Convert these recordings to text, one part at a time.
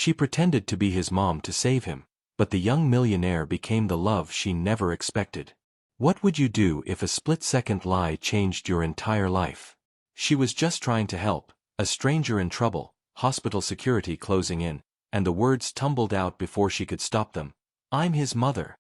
She pretended to be his mom to save him, but the young millionaire became the love she never expected. What would you do if a split-second lie changed your entire life? She was just trying to help, a stranger in trouble, hospital security closing in, and the words tumbled out before she could stop them. I'm his mother.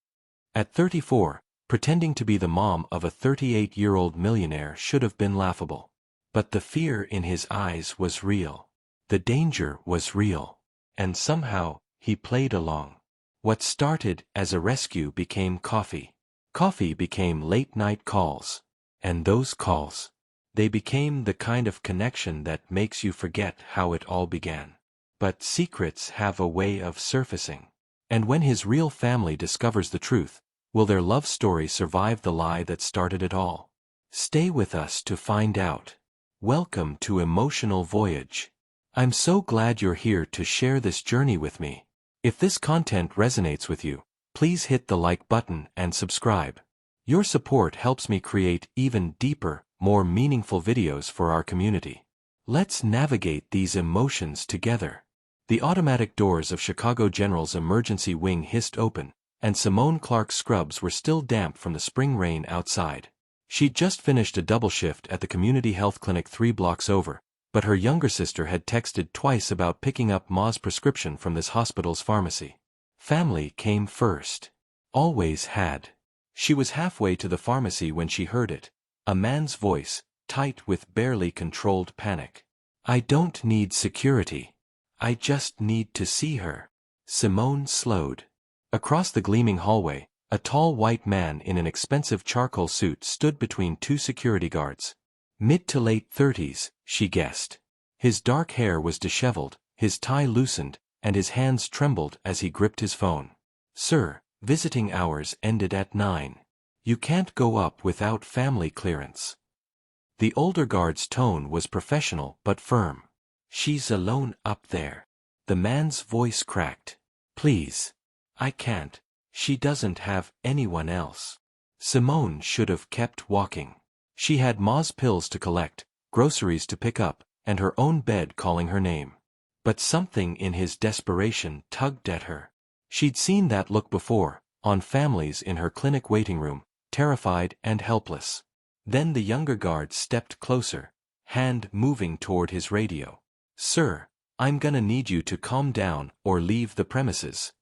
At 34, pretending to be the mom of a 38-year-old millionaire should have been laughable. But the fear in his eyes was real. The danger was real. And somehow, he played along. What started as a rescue became coffee. Coffee became late-night calls. And those calls, they became the kind of connection that makes you forget how it all began. But secrets have a way of surfacing. And when his real family discovers the truth, will their love story survive the lie that started it all? Stay with us to find out. Welcome to Emotional Voyage. I'm so glad you're here to share this journey with me. If this content resonates with you, please hit the like button and subscribe. Your support helps me create even deeper, more meaningful videos for our community. Let's navigate these emotions together. The automatic doors of Chicago General's emergency wing hissed open, and Simone Clark's scrubs were still damp from the spring rain outside. She'd just finished a double shift at the community health clinic 3 blocks over, but her younger sister had texted twice about picking up Ma's prescription from this hospital's pharmacy. Family came first. Always had. She was halfway to the pharmacy when she heard it. A man's voice, tight with barely controlled panic. I don't need security. I just need to see her. Simone slowed. Across the gleaming hallway, a tall white man in an expensive charcoal suit stood between two security guards. Mid to late 30s, she guessed. His dark hair was disheveled, his tie loosened, and his hands trembled as he gripped his phone. Sir, visiting hours ended at 9. You can't go up without family clearance. The older guard's tone was professional but firm. She's alone up there. The man's voice cracked. Please. I can't. She doesn't have anyone else. Simone should have kept walking. She had Ma's pills to collect, groceries to pick up, and her own bed calling her name. But something in his desperation tugged at her. She'd seen that look before, on families in her clinic waiting room, terrified and helpless. Then the younger guard stepped closer, hand moving toward his radio. Sir, I'm gonna need you to calm down or leave the premises.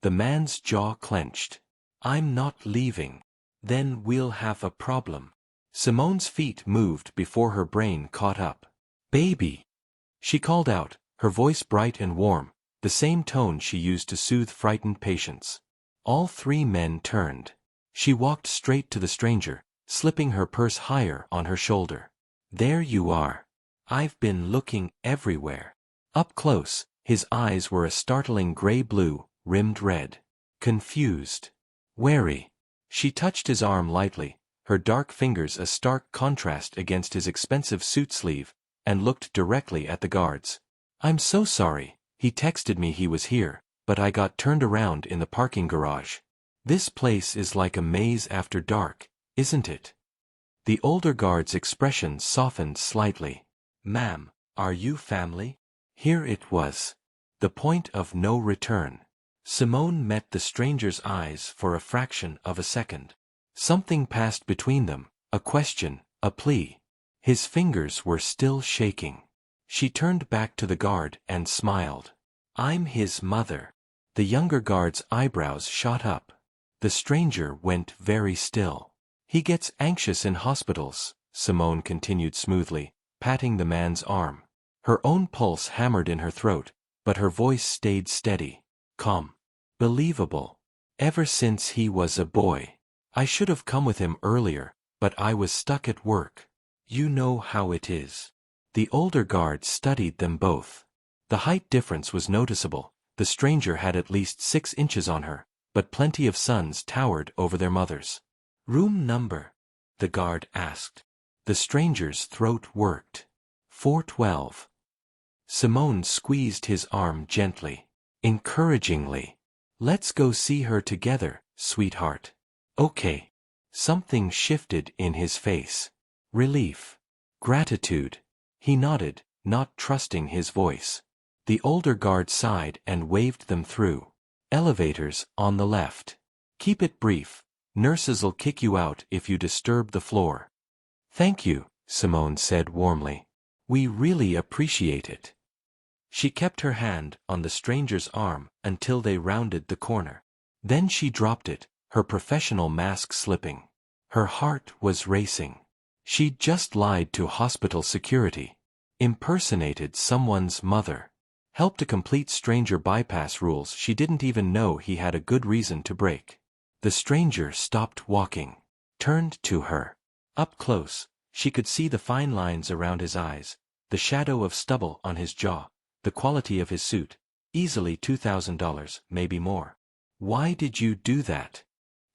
The man's jaw clenched. I'm not leaving. Then we'll have a problem. Simone's feet moved before her brain caught up. Baby! She called out, her voice bright and warm, the same tone she used to soothe frightened patients. All 3 men turned. She walked straight to the stranger, slipping her purse higher on her shoulder. There you are. I've been looking everywhere. Up close, his eyes were a startling gray-blue, rimmed red. Confused. Wary. She touched his arm lightly, her dark fingers a stark contrast against his expensive suit sleeve, and looked directly at the guards. I'm so sorry, he texted me he was here, but I got turned around in the parking garage. This place is like a maze after dark, isn't it? The older guard's expression softened slightly. Ma'am, are you family? Here it was. The point of no return. Simone met the stranger's eyes for a fraction of a second. Something passed between them, a question, a plea. His fingers were still shaking. She turned back to the guard and smiled. I'm his mother. The younger guard's eyebrows shot up. The stranger went very still. He gets anxious in hospitals, Simone continued smoothly, patting the man's arm. Her own pulse hammered in her throat, but her voice stayed steady, calm, believable. Ever since he was a boy. I should have come with him earlier, but I was stuck at work. You know how it is. The older guard studied them both. The height difference was noticeable. The stranger had at least 6 inches on her, but plenty of sons towered over their mothers. Room number? The guard asked. The stranger's throat worked. 412. Simone squeezed his arm gently, encouragingly. Let's go see her together, sweetheart. Okay. Something shifted in his face. Relief. Gratitude. He nodded, not trusting his voice. The older guard sighed and waved them through. Elevators, on the left. Keep it brief. Nurses'll kick you out if you disturb the floor. Thank you, Simone said warmly. We really appreciate it. She kept her hand on the stranger's arm until they rounded the corner. Then she dropped it, her professional mask slipping. Her heart was racing. She'd just lied to hospital security. Impersonated someone's mother. Helped a complete stranger bypass rules she didn't even know he had a good reason to break. The stranger stopped walking. Turned to her. Up close, she could see the fine lines around his eyes, the shadow of stubble on his jaw, the quality of his suit. Easily $2,000, maybe more. Why did you do that?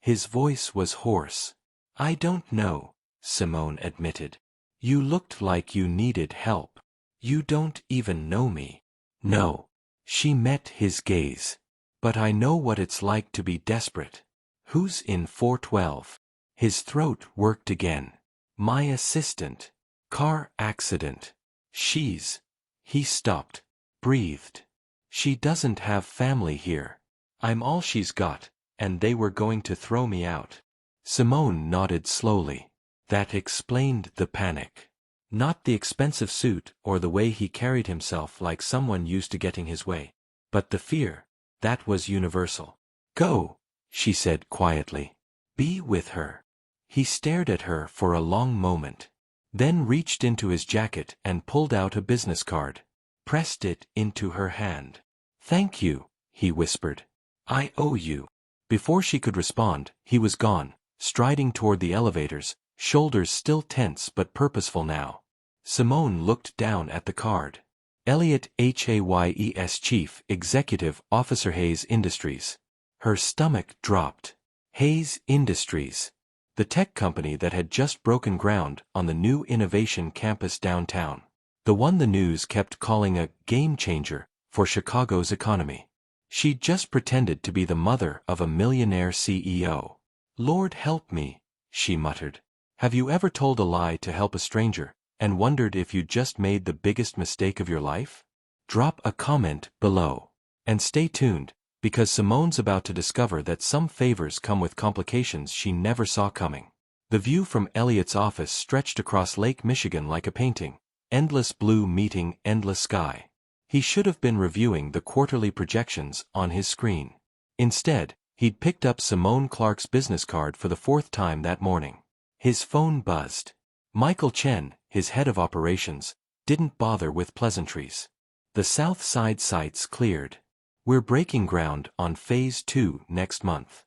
His voice was hoarse. I don't know, Simone admitted. You looked like you needed help. You don't even know me. No. She met his gaze. But I know what it's like to be desperate. Who's in 412? His throat worked again. My assistant. Car accident. She's. He stopped. Breathed. She doesn't have family here. I'm all she's got, and they were going to throw me out. Simone nodded slowly. That explained the panic. Not the expensive suit or the way he carried himself like someone used to getting his way, but the fear. That was universal. Go, she said quietly. Be with her. He stared at her for a long moment. Then reached into his jacket and pulled out a business card. Pressed it into her hand. Thank you, he whispered. I owe you. Before she could respond, he was gone, striding toward the elevators, shoulders still tense but purposeful now. Simone looked down at the card. Elliott Hayes Chief Executive Officer Hayes Industries. Her stomach dropped. Hayes Industries. The tech company that had just broken ground on the new innovation campus downtown. The one the news kept calling a game changer for Chicago's economy. She'd just pretended to be the mother of a millionaire CEO. Lord help me, she muttered. Have you ever told a lie to help a stranger, and wondered if you'd just made the biggest mistake of your life? Drop a comment below. And stay tuned, because Simone's about to discover that some favors come with complications she never saw coming. The view from Elliott's office stretched across Lake Michigan like a painting. Endless blue meeting endless sky. He should have been reviewing the quarterly projections on his screen. Instead, he'd picked up Simone Clark's business card for the fourth time that morning. His phone buzzed. Michael Chen, his head of operations, didn't bother with pleasantries. The South Side sites cleared. We're breaking ground on Phase 2 next month.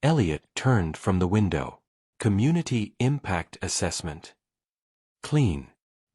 Elliott turned from the window. Community Impact Assessment. Clean.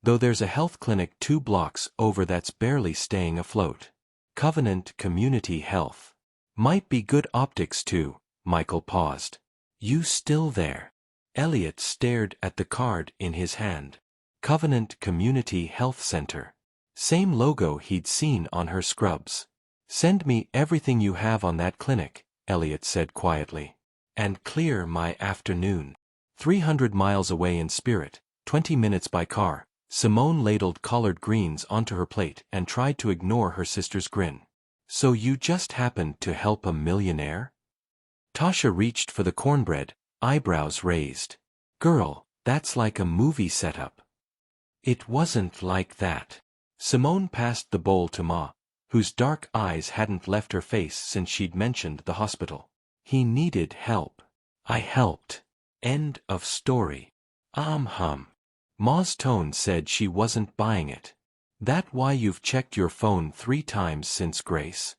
Though there's a health clinic 2 blocks over that's barely staying afloat. Covenant Community Health. Might be good optics too, Michael paused. You still there? Elliott stared at the card in his hand. Covenant Community Health Center. Same logo he'd seen on her scrubs. Send me everything you have on that clinic, Elliott said quietly. And clear my afternoon. 300 miles away in spirit, 20 minutes by car. Simone ladled collard greens onto her plate and tried to ignore her sister's grin. So you just happened to help a millionaire? Tasha reached for the cornbread, eyebrows raised. Girl, that's like a movie setup. It wasn't like that. Simone passed the bowl to Ma, whose dark eyes hadn't left her face since she'd mentioned the hospital. He needed help. I helped. End of story. Hum. Ma's tone said she wasn't buying it. That why you've checked your phone 3 times since Grace?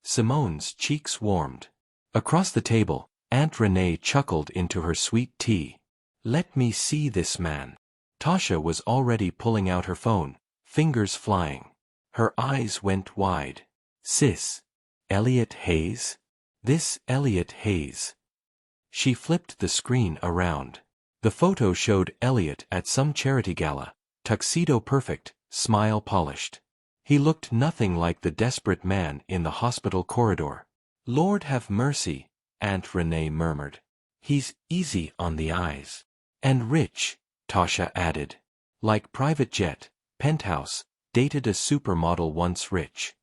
Simone's cheeks warmed. Across the table, Aunt Renee chuckled into her sweet tea. Let me see this man. Tasha was already pulling out her phone, fingers flying. Her eyes went wide. Sis. Elliott Hayes? This Elliott Hayes. She flipped the screen around. The photo showed Elliott at some charity gala, tuxedo perfect, smile polished. He looked nothing like the desperate man in the hospital corridor. Lord have mercy, Aunt Renee murmured. He's easy on the eyes. And rich, Tasha added. Like private jet, penthouse, dated a supermodel once rich.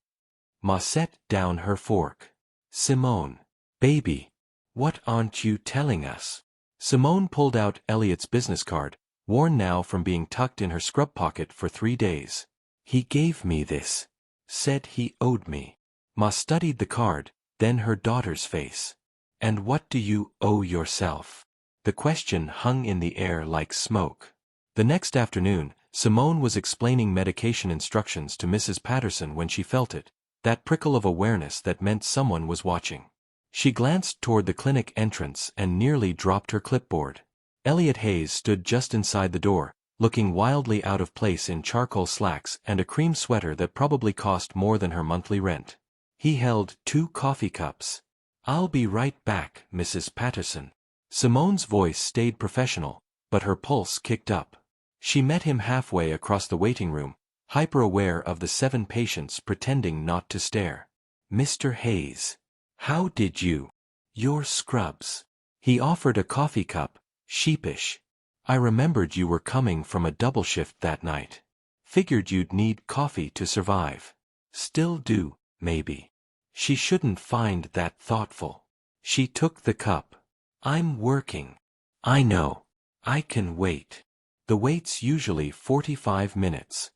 Ma set down her fork. Simone. Baby. What aren't you telling us? Simone pulled out Elliott's business card, worn now from being tucked in her scrub pocket for 3 days. He gave me this. Said he owed me. Ma studied the card, then her daughter's face. And what do you owe yourself? The question hung in the air like smoke. The next afternoon, Simone was explaining medication instructions to Mrs. Patterson when she felt it, that prickle of awareness that meant someone was watching. She glanced toward the clinic entrance and nearly dropped her clipboard. Elliott Hayes stood just inside the door, looking wildly out of place in charcoal slacks and a cream sweater that probably cost more than her monthly rent. He held 2 coffee cups. I'll be right back, Mrs. Patterson. Simone's voice stayed professional, but her pulse kicked up. She met him halfway across the waiting room, hyper-aware of the 7 patients pretending not to stare. Mr. Hayes. How did you? Your scrubs. He offered a coffee cup, sheepish. I remembered you were coming from a double shift that night. Figured you'd need coffee to survive. Still do, maybe. She shouldn't find that thoughtful. She took the cup. I'm working. I know. I can wait. The wait's usually 45 minutes.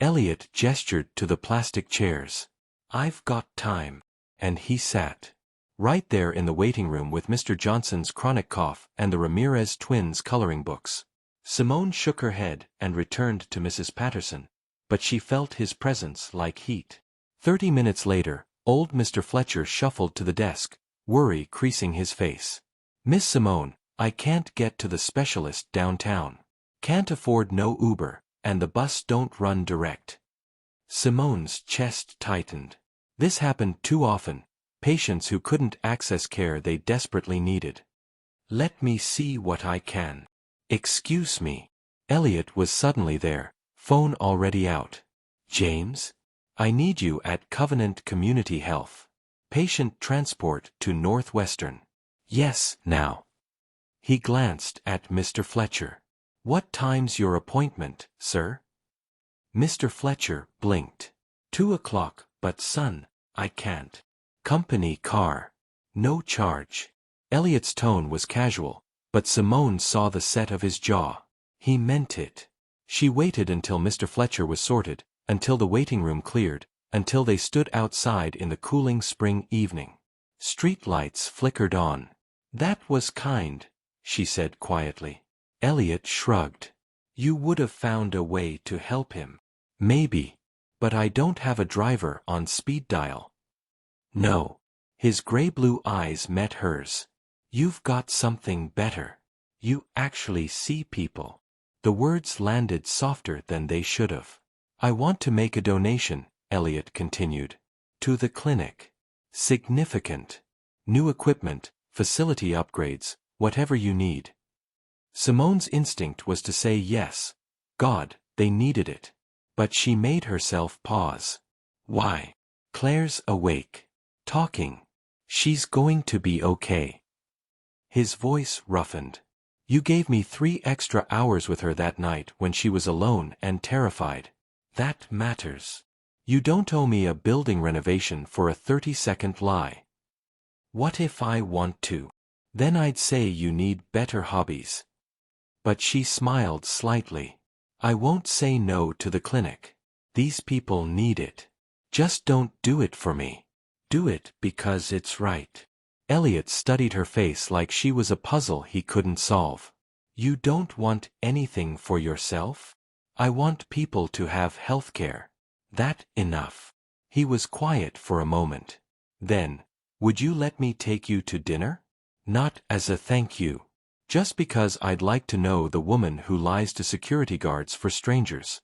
Elliott gestured to the plastic chairs. I've got time. And he sat. Right there in the waiting room with Mr. Johnson's chronic cough and the Ramirez twins' coloring books. Simone shook her head and returned to Mrs. Patterson, but she felt his presence like heat. 30 minutes later, old Mr. Fletcher shuffled to the desk, worry creasing his face. Miss Simone, I can't get to the specialist downtown. Can't afford no Uber, and the bus don't run direct. Simone's chest tightened. This happened too often, patients who couldn't access care they desperately needed. Let me see what I can. Excuse me. Elliott was suddenly there, phone already out. James? I need you at Covenant Community Health. Patient transport to Northwestern. Yes, now. He glanced at Mr. Fletcher. What time's your appointment, sir? Mr. Fletcher blinked. 2 o'clock, but son, I can't. Company car. No charge. Elliott's tone was casual, but Simone saw the set of his jaw. He meant it. She waited until Mr. Fletcher was sorted, until the waiting room cleared, until they stood outside in the cooling spring evening. Street lights flickered on. That was kind, she said quietly. Elliott shrugged. You would have found a way to help him. Maybe. But I don't have a driver on speed dial. No. His gray-blue eyes met hers. You've got something better. You actually see people. The words landed softer than they should have. I want to make a donation, Elliott continued. To the clinic. Significant. New equipment, facility upgrades, whatever you need. Simone's instinct was to say yes. God, they needed it. But she made herself pause. Why? Claire's awake. Talking. She's going to be okay. His voice roughened. You gave me 3 extra hours with her that night when she was alone and terrified. That matters. You don't owe me a building renovation for a 30-second lie. What if I want to? Then I'd say you need better hobbies. But she smiled slightly. I won't say no to the clinic. These people need it. Just don't do it for me. Do it because it's right. Elliott studied her face like she was a puzzle he couldn't solve. You don't want anything for yourself? I want people to have health care. That enough. He was quiet for a moment. Then, would you let me take you to dinner? Not as a thank you. Just because I'd like to know the woman who lies to security guards for strangers.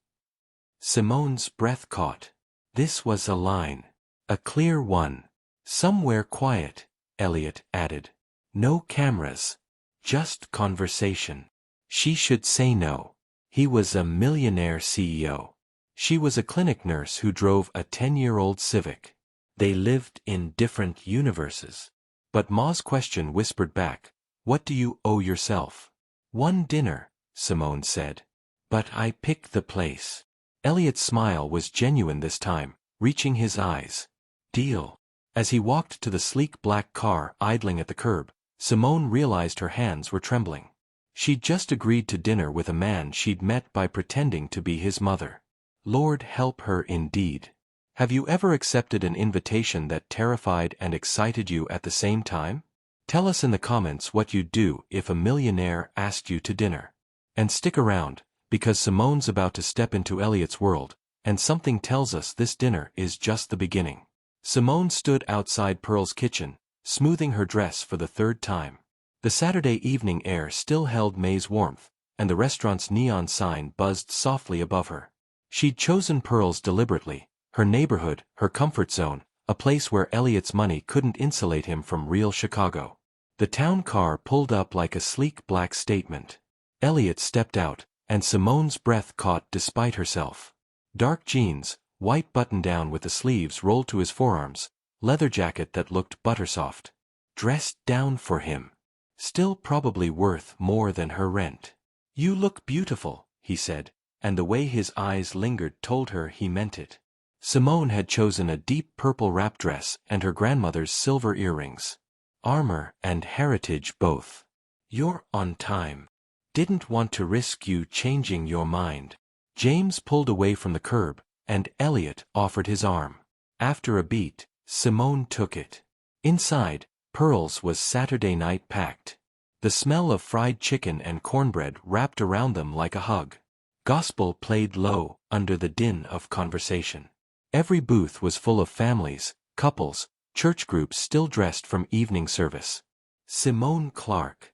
Simone's breath caught. This was a line. A clear one. Somewhere quiet, Elliott added. No cameras. Just conversation. She should say no. He was a millionaire CEO. She was a clinic nurse who drove a 10-year-old Civic. They lived in different universes. But Ma's question whispered back, what do you owe yourself? 1 dinner, Simone said. But I pick the place. Elliott's smile was genuine this time, reaching his eyes. Deal. As he walked to the sleek black car idling at the curb, Simone realized her hands were trembling. She'd just agreed to dinner with a man she'd met by pretending to be his mother. Lord help her indeed. Have you ever accepted an invitation that terrified and excited you at the same time? Tell us in the comments what you'd do if a millionaire asked you to dinner. And stick around, because Simone's about to step into Elliott's world, and something tells us this dinner is just the beginning. Simone stood outside Pearl's kitchen, smoothing her dress for the third time. The Saturday evening air still held May's warmth, and the restaurant's neon sign buzzed softly above her. She'd chosen Pearl's deliberately, her neighborhood, her comfort zone, a place where Elliott's money couldn't insulate him from real Chicago. The town car pulled up like a sleek black statement. Elliott stepped out, and Simone's breath caught despite herself. Dark jeans, white button-down with the sleeves rolled to his forearms, leather jacket that looked buttersoft. Dressed down for him. Still probably worth more than her rent. You look beautiful, he said, and the way his eyes lingered told her he meant it. Simone had chosen a deep purple wrap dress and her grandmother's silver earrings. Armor and heritage both. You're on time. Didn't want to risk you changing your mind. James pulled away from the curb, and Elliott offered his arm. After a beat, Simone took it. Inside, Pearl's was Saturday night packed. The smell of fried chicken and cornbread wrapped around them like a hug. Gospel played low, under the din of conversation. Every booth was full of families, couples, church groups still dressed from evening service. Simone Clark.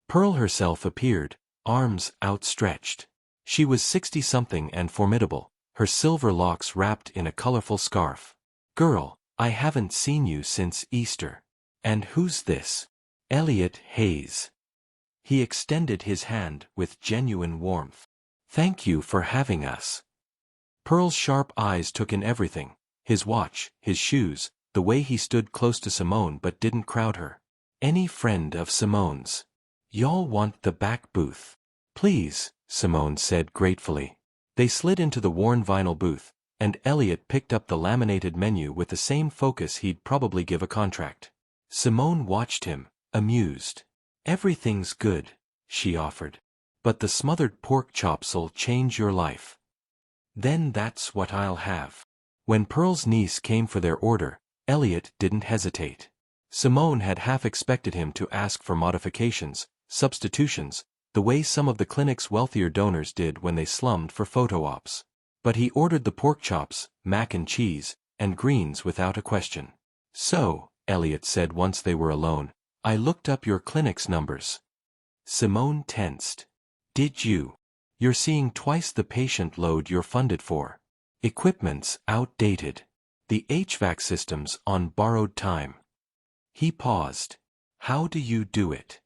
Pearl herself appeared, arms outstretched. She was 60-something and formidable, her silver locks wrapped in a colorful scarf. Girl, I haven't seen you since Easter. And who's this? Elliott Hayes. He extended his hand with genuine warmth. Thank you for having us. Pearl's sharp eyes took in everything, his watch, his shoes, the way he stood close to Simone but didn't crowd her. Any friend of Simone's. Y'all want the back booth. Please, Simone said gratefully. They slid into the worn vinyl booth, and Elliott picked up the laminated menu with the same focus he'd probably give a contract. Simone watched him, amused. Everything's good, she offered. But the smothered pork chops'll change your life. Then that's what I'll have. When Pearl's niece came for their order, Elliott didn't hesitate. Simone had half expected him to ask for modifications, substitutions, the way some of the clinic's wealthier donors did when they slummed for photo ops. But he ordered the pork chops, mac and cheese, and greens without a question. So, Elliott said once they were alone, I looked up your clinic's numbers. Simone tensed. Did you? You're seeing twice the patient load you're funded for. Equipment's outdated. The HVAC system's on borrowed time. He paused. How do you do it?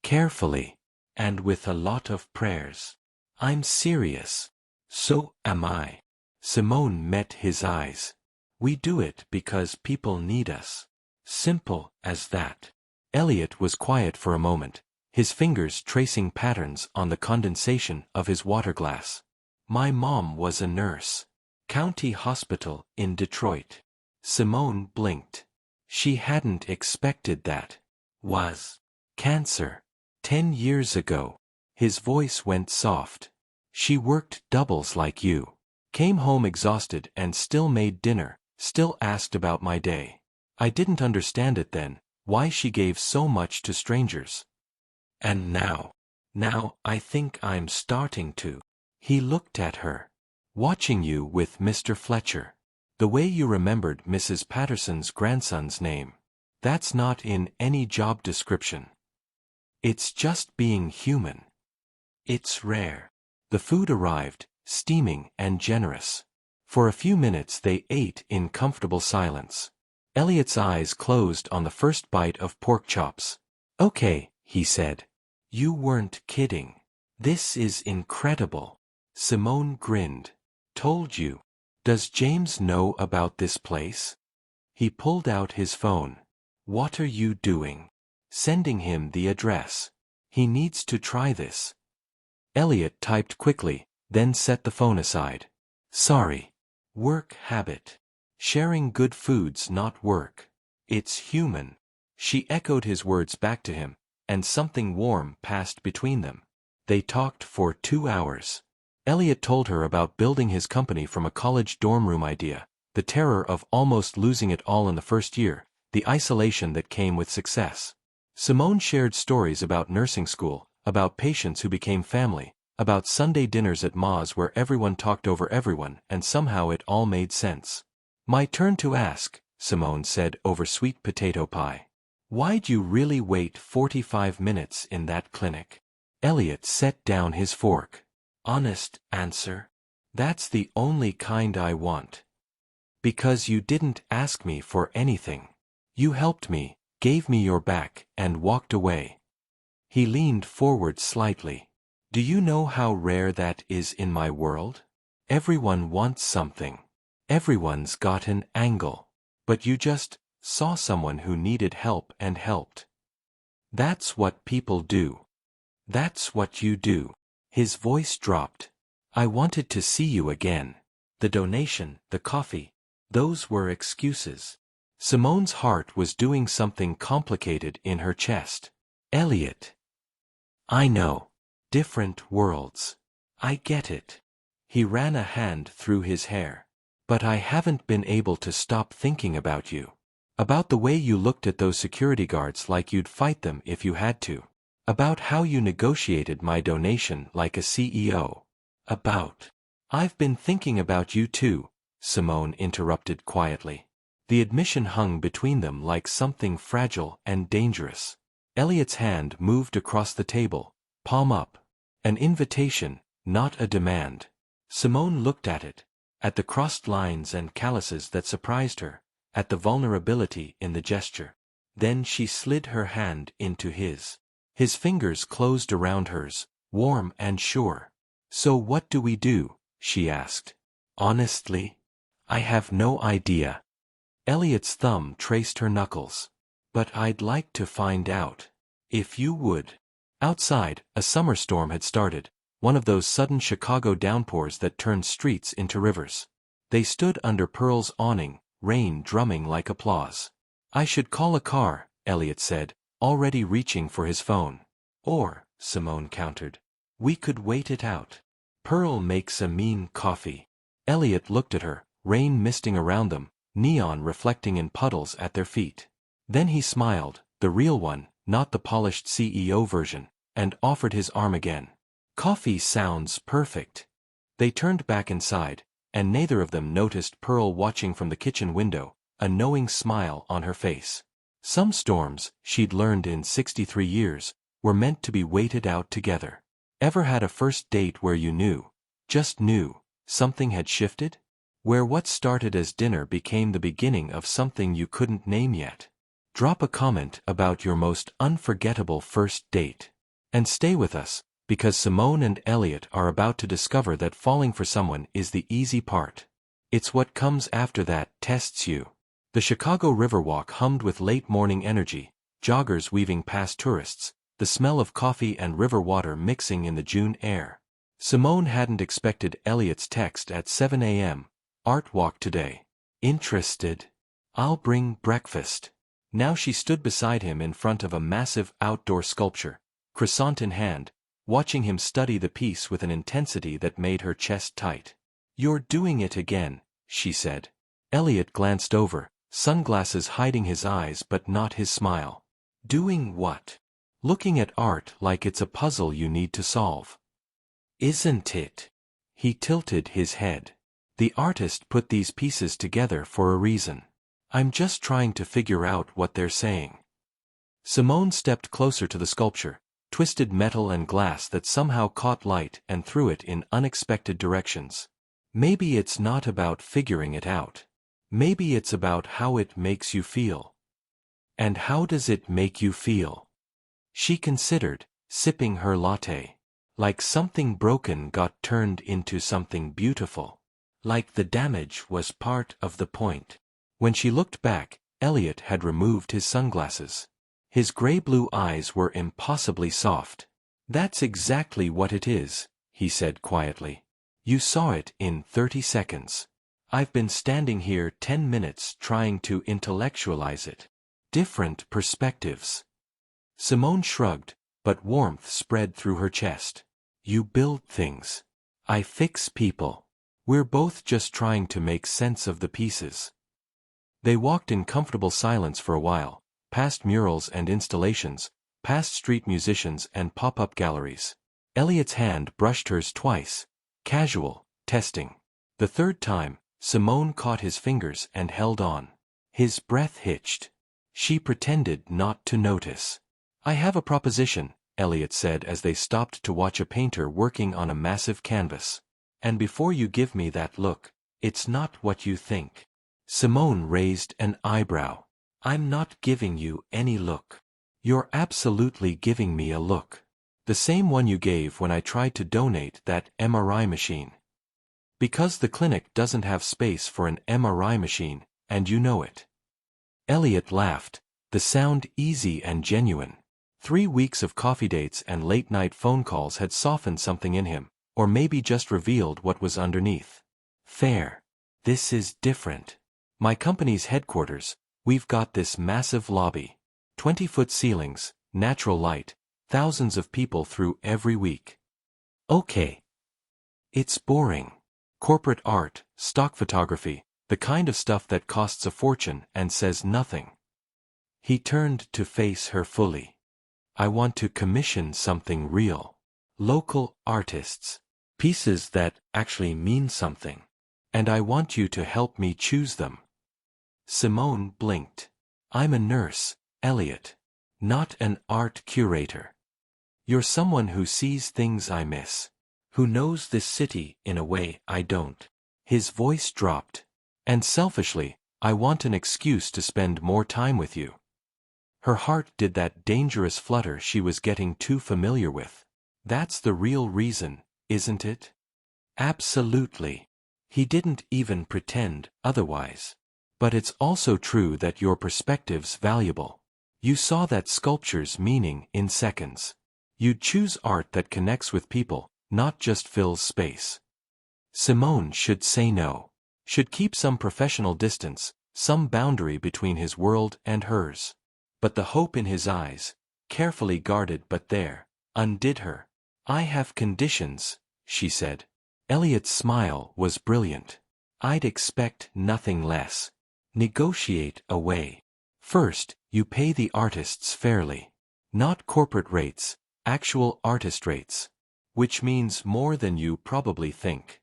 Carefully. And with a lot of prayers. I'm serious. So am I. Simone met his eyes. We do it because people need us. Simple as that. Elliott was quiet for a moment, his fingers tracing patterns on the condensation of his water glass. My mom was a nurse. County Hospital in Detroit. Simone blinked. She hadn't expected that. Was cancer. 10 years ago. His voice went soft. She worked doubles like you. Came home exhausted and still made dinner, still asked about my day. I didn't understand it then, why she gave so much to strangers. And now I think I'm starting to. He looked at her. Watching you with Mr. Fletcher. The way you remembered Mrs. Patterson's grandson's name. That's not in any job description. It's just being human. It's rare. The food arrived, steaming and generous. For a few minutes they ate in comfortable silence. Elliott's eyes closed on the first bite of pork chops. Okay, he said. You weren't kidding. This is incredible. Simone grinned. Told you. Does James know about this place? He pulled out his phone. What are you doing? Sending him the address. He needs to try this. Elliott typed quickly, then set the phone aside. Sorry. Work habit. Sharing good food's not work. It's human. She echoed his words back to him, and something warm passed between them. They talked for 2 hours. Elliott told her about building his company from a college dorm room idea, the terror of almost losing it all in the first year, the isolation that came with success. Simone shared stories about nursing school, about patients who became family, about Sunday dinners at Ma's where everyone talked over everyone and somehow it all made sense. My turn to ask, Simone said over sweet potato pie. Why'd you really wait 45 minutes in that clinic? Elliott set down his fork. Honest answer? That's the only kind I want. Because you didn't ask me for anything. You helped me, gave me your back, and walked away. He leaned forward slightly. Do you know how rare that is in my world? Everyone wants something. Everyone's got an angle. But you just saw someone who needed help and helped. That's what people do. That's what you do. His voice dropped. I wanted to see you again. The donation, the coffee, those were excuses. Simone's heart was doing something complicated in her chest. Elliott. I know. Different worlds. I get it. He ran a hand through his hair. But I haven't been able to stop thinking about you. About the way you looked at those security guards like you'd fight them if you had to. About how you negotiated my donation like a CEO. I've been thinking about you too, Simone interrupted quietly. The admission hung between them like something fragile and dangerous. Elliott's hand moved across the table, palm up. An invitation, not a demand. Simone looked at it, at the crossed lines and calluses that surprised her, at the vulnerability in the gesture. Then she slid her hand into his. His fingers closed around hers, warm and sure. So what do we do? She asked. Honestly? I have no idea. Elliott's thumb traced her knuckles. But I'd like to find out. If you would. Outside, a summer storm had started, one of those sudden Chicago downpours that turned streets into rivers. They stood under Pearl's awning, rain drumming like applause. I should call a car, Elliott said, already reaching for his phone. Or, Simone countered. We could wait it out. Pearl makes a mean coffee. Elliott looked at her, rain misting around them, neon reflecting in puddles at their feet. Then he smiled, the real one, not the polished CEO version, and offered his arm again. Coffee sounds perfect. They turned back inside, and neither of them noticed Pearl watching from the kitchen window, a knowing smile on her face. Some storms, she'd learned in 63 years, were meant to be waited out together. Ever had a first date where you knew, just knew, something had shifted? Where what started as dinner became the beginning of something you couldn't name yet? Drop a comment about your most unforgettable first date. And stay with us, because Simone and Elliott are about to discover that falling for someone is the easy part. It's what comes after that tests you. The Chicago Riverwalk hummed with late morning energy, joggers weaving past tourists, the smell of coffee and river water mixing in the June air. Simone hadn't expected Elliott's text at 7 a.m. Art walk today. Interested? I'll bring breakfast. Now she stood beside him in front of a massive outdoor sculpture, croissant in hand, watching him study the piece with an intensity that made her chest tight. You're doing it again, she said. Elliott glanced over, sunglasses hiding his eyes but not his smile. Doing what? Looking at art like it's a puzzle you need to solve. Isn't it? He tilted his head. The artist put these pieces together for a reason. I'm just trying to figure out what they're saying. Simone stepped closer to the sculpture, twisted metal and glass that somehow caught light and threw it in unexpected directions. Maybe it's not about figuring it out. Maybe it's about how it makes you feel. And how does it make you feel? She considered, sipping her latte. Like something broken got turned into something beautiful. Like the damage was part of the point. When she looked back, Elliott had removed his sunglasses. His gray-blue eyes were impossibly soft. That's exactly what it is, he said quietly. You saw it in 30 seconds. I've been standing here 10 minutes trying to intellectualize it. Different perspectives. Simone shrugged, but warmth spread through her chest. You build things. I fix people. We're both just trying to make sense of the pieces. They walked in comfortable silence for a while, past murals and installations, past street musicians and pop-up galleries. Elliott's hand brushed hers twice. Casual, testing. The third time, Simone caught his fingers and held on. His breath hitched. She pretended not to notice. I have a proposition, Elliott said as they stopped to watch a painter working on a massive canvas. And before you give me that look, it's not what you think. Simone raised an eyebrow. I'm not giving you any look. You're absolutely giving me a look. The same one you gave when I tried to donate that MRI machine. Because the clinic doesn't have space for an MRI machine, and you know it. Elliott laughed, the sound easy and genuine. 3 weeks of coffee dates and late-night phone calls had softened something in him, or maybe just revealed what was underneath. Fair. This is different. My company's headquarters, we've got this massive lobby. 20-foot ceilings, natural light, thousands of people through every week. Okay. It's boring. Corporate art, stock photography, the kind of stuff that costs a fortune and says nothing. He turned to face her fully. I want to commission something real. Local artists. Pieces that actually mean something. And I want you to help me choose them. Simone blinked. I'm a nurse, Elliott. Not an art curator. You're someone who sees things I miss. Who knows this city in a way I don't. His voice dropped. And selfishly, I want an excuse to spend more time with you. Her heart did that dangerous flutter she was getting too familiar with. That's the real reason, isn't it? Absolutely. He didn't even pretend otherwise. But it's also true that your perspective's valuable. You saw that sculpture's meaning in seconds. You'd choose art that connects with people, not just fills space. Simone should say no. Should keep some professional distance, some boundary between his world and hers. But the hope in his eyes, carefully guarded but there, undid her. I have conditions, she said. Elliott's smile was brilliant. I'd expect nothing less. Negotiate away. First, you pay the artists fairly. Not corporate rates, actual artist rates. Which means more than you probably think.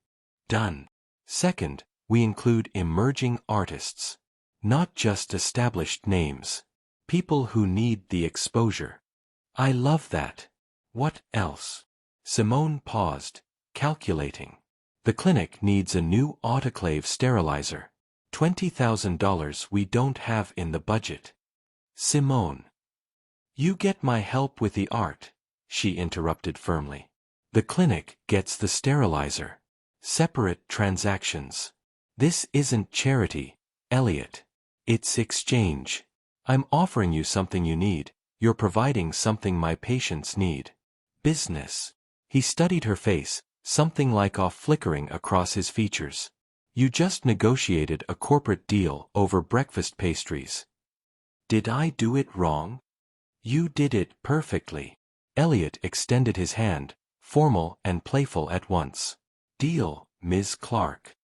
Done. Second, we include emerging artists. Not just established names. People who need the exposure. I love that. What else? Simone paused, calculating. The clinic needs a new autoclave sterilizer. $20,000 we don't have in the budget. Simone. You get my help with the art, she interrupted firmly. The clinic gets the sterilizer. Separate transactions. This isn't charity, Elliott. It's exchange. I'm offering you something you need, you're providing something my patients need. Business. He studied her face, something like awe flickering across his features. You just negotiated a corporate deal over breakfast pastries. Did I do it wrong? You did it perfectly. Elliott extended his hand, formal and playful at once. Deal, Ms. Clark.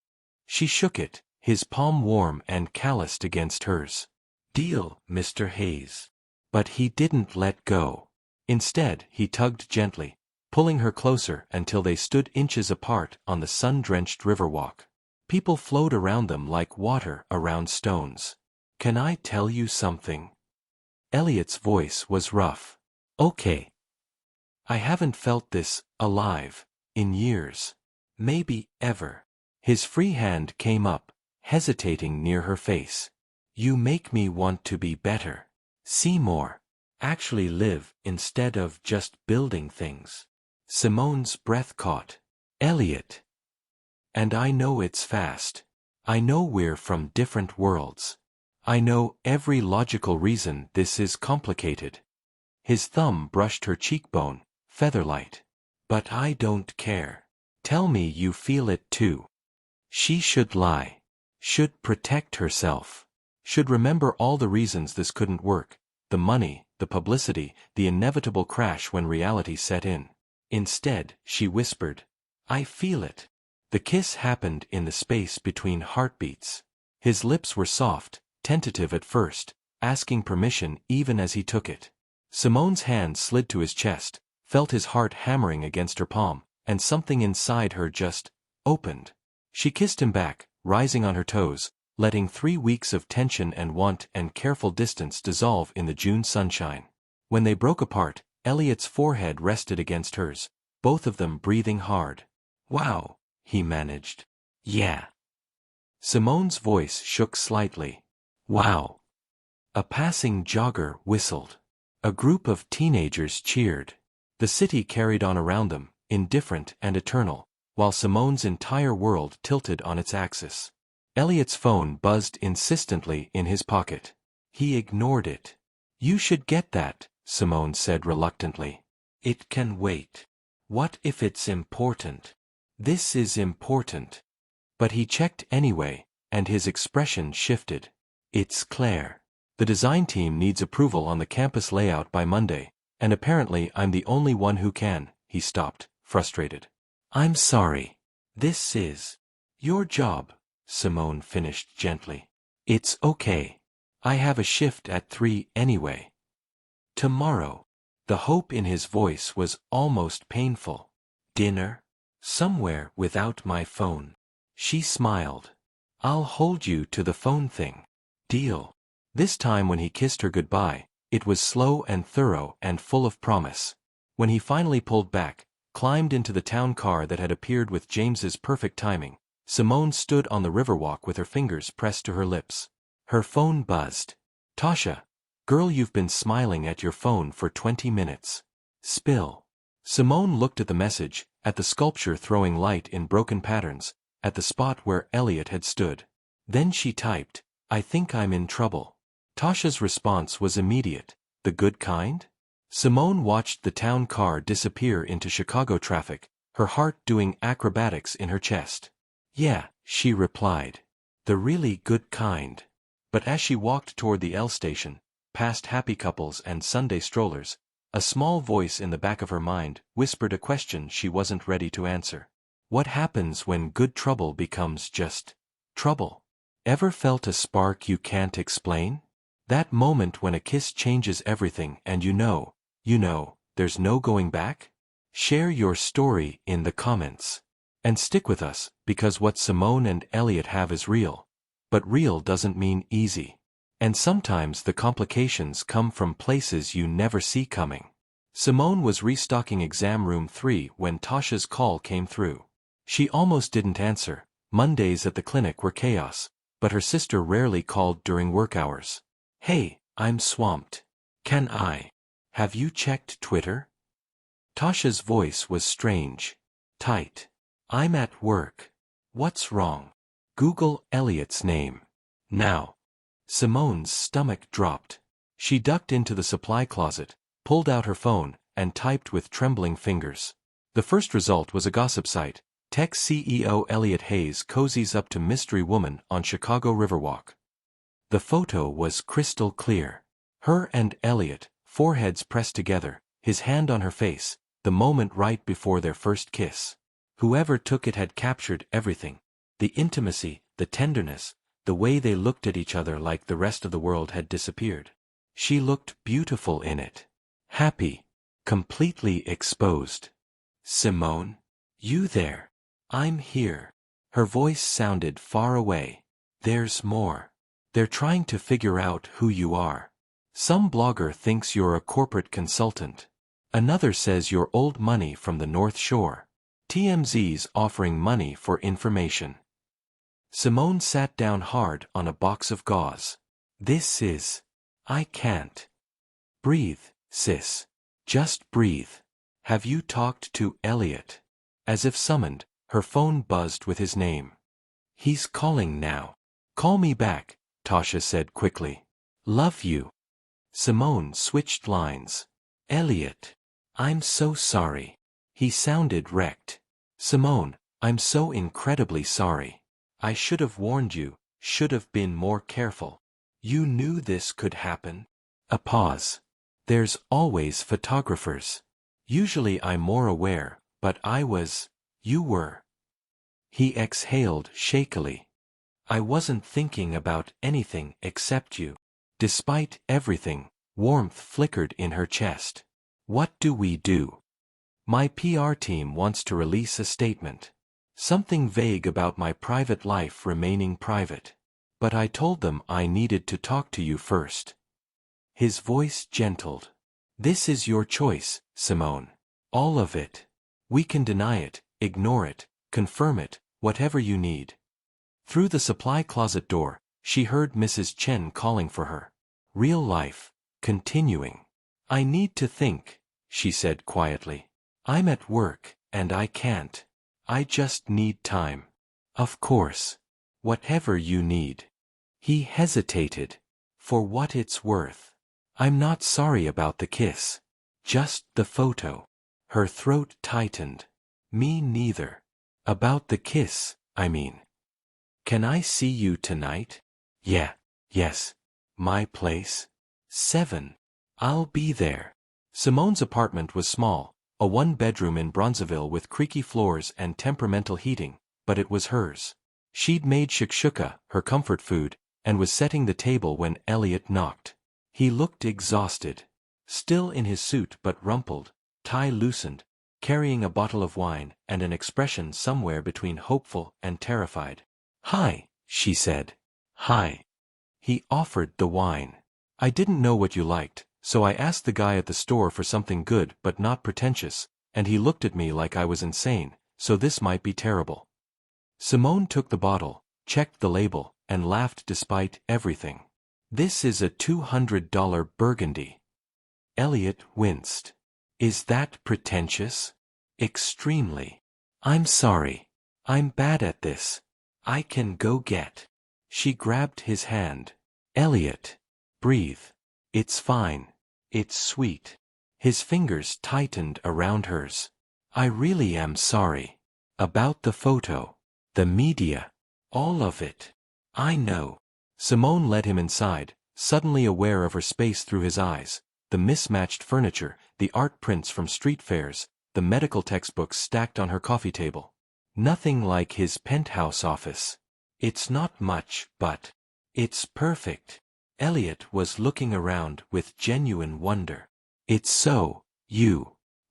She shook it, his palm warm and calloused against hers. Deal, Mr. Hayes. But he didn't let go. Instead, he tugged gently, pulling her closer until they stood inches apart on the sun-drenched riverwalk. People flowed around them like water around stones. Can I tell you something? Elliott's voice was rough. Okay. I haven't felt this alive in years. Maybe ever. His free hand came up, hesitating near her face. You make me want to be better. See more. Actually live instead of just building things. Simone's breath caught. Elliott. And I know it's fast. I know we're from different worlds. I know every logical reason this is complicated. His thumb brushed her cheekbone, featherlight. But I don't care. Tell me you feel it too. She should lie. Should protect herself. Should remember all the reasons this couldn't work. The money, the publicity, the inevitable crash when reality set in. Instead, she whispered, I feel it. The kiss happened in the space between heartbeats. His lips were soft, tentative at first, asking permission even as he took it. Simone's hand slid to his chest, felt his heart hammering against her palm, and something inside her just opened. She kissed him back, rising on her toes, letting 3 weeks of tension and want and careful distance dissolve in the June sunshine. When they broke apart, Elliott's forehead rested against hers, both of them breathing hard. Wow, he managed. Yeah. Simone's voice shook slightly. Wow. A passing jogger whistled. A group of teenagers cheered. The city carried on around them, indifferent and eternal, while Simone's entire world tilted on its axis. Elliott's phone buzzed insistently in his pocket. He ignored it. You should get that, Simone said reluctantly. It can wait. What if it's important? This is important. But he checked anyway, and his expression shifted. It's Claire. The design team needs approval on the campus layout by Monday, and apparently I'm the only one who can. He stopped, frustrated. I'm sorry. This is your job, Simone finished gently. It's okay. I have a shift at 3 anyway. Tomorrow. The hope in his voice was almost painful. Dinner? Somewhere without my phone. She smiled. I'll hold you to the phone thing. Deal. This time when he kissed her goodbye, it was slow and thorough and full of promise. When he finally pulled back, climbed into the town car that had appeared with James's perfect timing, Simone stood on the riverwalk with her fingers pressed to her lips. Her phone buzzed. Tasha. Girl, you've been smiling at your phone for 20 minutes. Spill. Simone looked at the message, at the sculpture throwing light in broken patterns, at the spot where Elliott had stood. Then she typed, I think I'm in trouble. Tasha's response was immediate. The good kind? Simone watched the town car disappear into Chicago traffic, her heart doing acrobatics in her chest. Yeah, she replied. The really good kind. But as she walked toward the L station, past happy couples and Sunday strollers, a small voice in the back of her mind whispered a question she wasn't ready to answer. What happens when good trouble becomes just trouble? Ever felt a spark you can't explain? That moment when a kiss changes everything and you know, there's no going back? Share your story in the comments. And stick with us, because what Simone and Elliott have is real. But real doesn't mean easy. And sometimes the complications come from places you never see coming. Simone was restocking exam room 3 when Tasha's call came through. She almost didn't answer. Mondays at the clinic were chaos, but her sister rarely called during work hours. Hey, I'm swamped. Can I? Have you checked Twitter? Tasha's voice was strange. Tight. I'm at work. What's wrong? Google Elliott's name. Now. Simone's stomach dropped. She ducked into the supply closet, pulled out her phone, and typed with trembling fingers. The first result was a gossip site. Tech CEO Elliott Hayes cozies up to mystery woman on Chicago Riverwalk. The photo was crystal clear. Her and Elliott, foreheads pressed together, his hand on her face, the moment right before their first kiss. Whoever took it had captured everything. The intimacy, the tenderness, the way they looked at each other like the rest of the world had disappeared. She looked beautiful in it. Happy. Completely exposed. Simone? You there? I'm here. Her voice sounded far away. There's more. They're trying to figure out who you are. Some blogger thinks you're a corporate consultant. Another says you're old money from the North Shore. TMZ's offering money for information. Simone sat down hard on a box of gauze. This is... I can't. Breathe, sis. Just breathe. Have you talked to Elliott? As if summoned, her phone buzzed with his name. He's calling now. Call me back, Tasha said quickly. Love you. Simone switched lines. Elliott. I'm so sorry. He sounded wrecked. Simone, I'm so incredibly sorry. I should have warned you, should have been more careful. You knew this could happen? A pause. There's always photographers. Usually I'm more aware, but you were. He exhaled shakily. I wasn't thinking about anything except you. Despite everything, warmth flickered in her chest. What do we do? My PR team wants to release a statement. Something vague about my private life remaining private. But I told them I needed to talk to you first. His voice gentled. This is your choice, Simone. All of it. We can deny it, ignore it, confirm it, whatever you need. Through the supply closet door, she heard Mrs. Chen calling for her. Real life, continuing. I need to think, she said quietly. I'm at work, and I can't. I just need time. Of course. Whatever you need. He hesitated. For what it's worth. I'm not sorry about the kiss. Just the photo. Her throat tightened. Me neither. About the kiss, I mean. Can I see you tonight? Yeah, yes. My place? 7. I'll be there. Simone's apartment was small, a one-bedroom in Bronzeville with creaky floors and temperamental heating, but it was hers. She'd made shakshuka, her comfort food, and was setting the table when Elliott knocked. He looked exhausted. Still in his suit but rumpled, tie loosened, carrying a bottle of wine and an expression somewhere between hopeful and terrified. Hi, she said. Hi. He offered the wine. I didn't know what you liked, so I asked the guy at the store for something good but not pretentious, and he looked at me like I was insane, so this might be terrible. Simone took the bottle, checked the label, and laughed despite everything. This is a $200 Burgundy. Elliott winced. Is that pretentious? Extremely. I'm sorry. I'm bad at this. I can go get. She grabbed his hand. Elliott. Breathe. It's fine. It's sweet. His fingers tightened around hers. I really am sorry. About the photo. The media. All of it. I know. Simone led him inside, suddenly aware of her space through his eyes, the mismatched furniture, the art prints from street fairs, the medical textbooks stacked on her coffee table. Nothing like his penthouse office. It's not much, but it's perfect. Elliott was looking around with genuine wonder. It's so,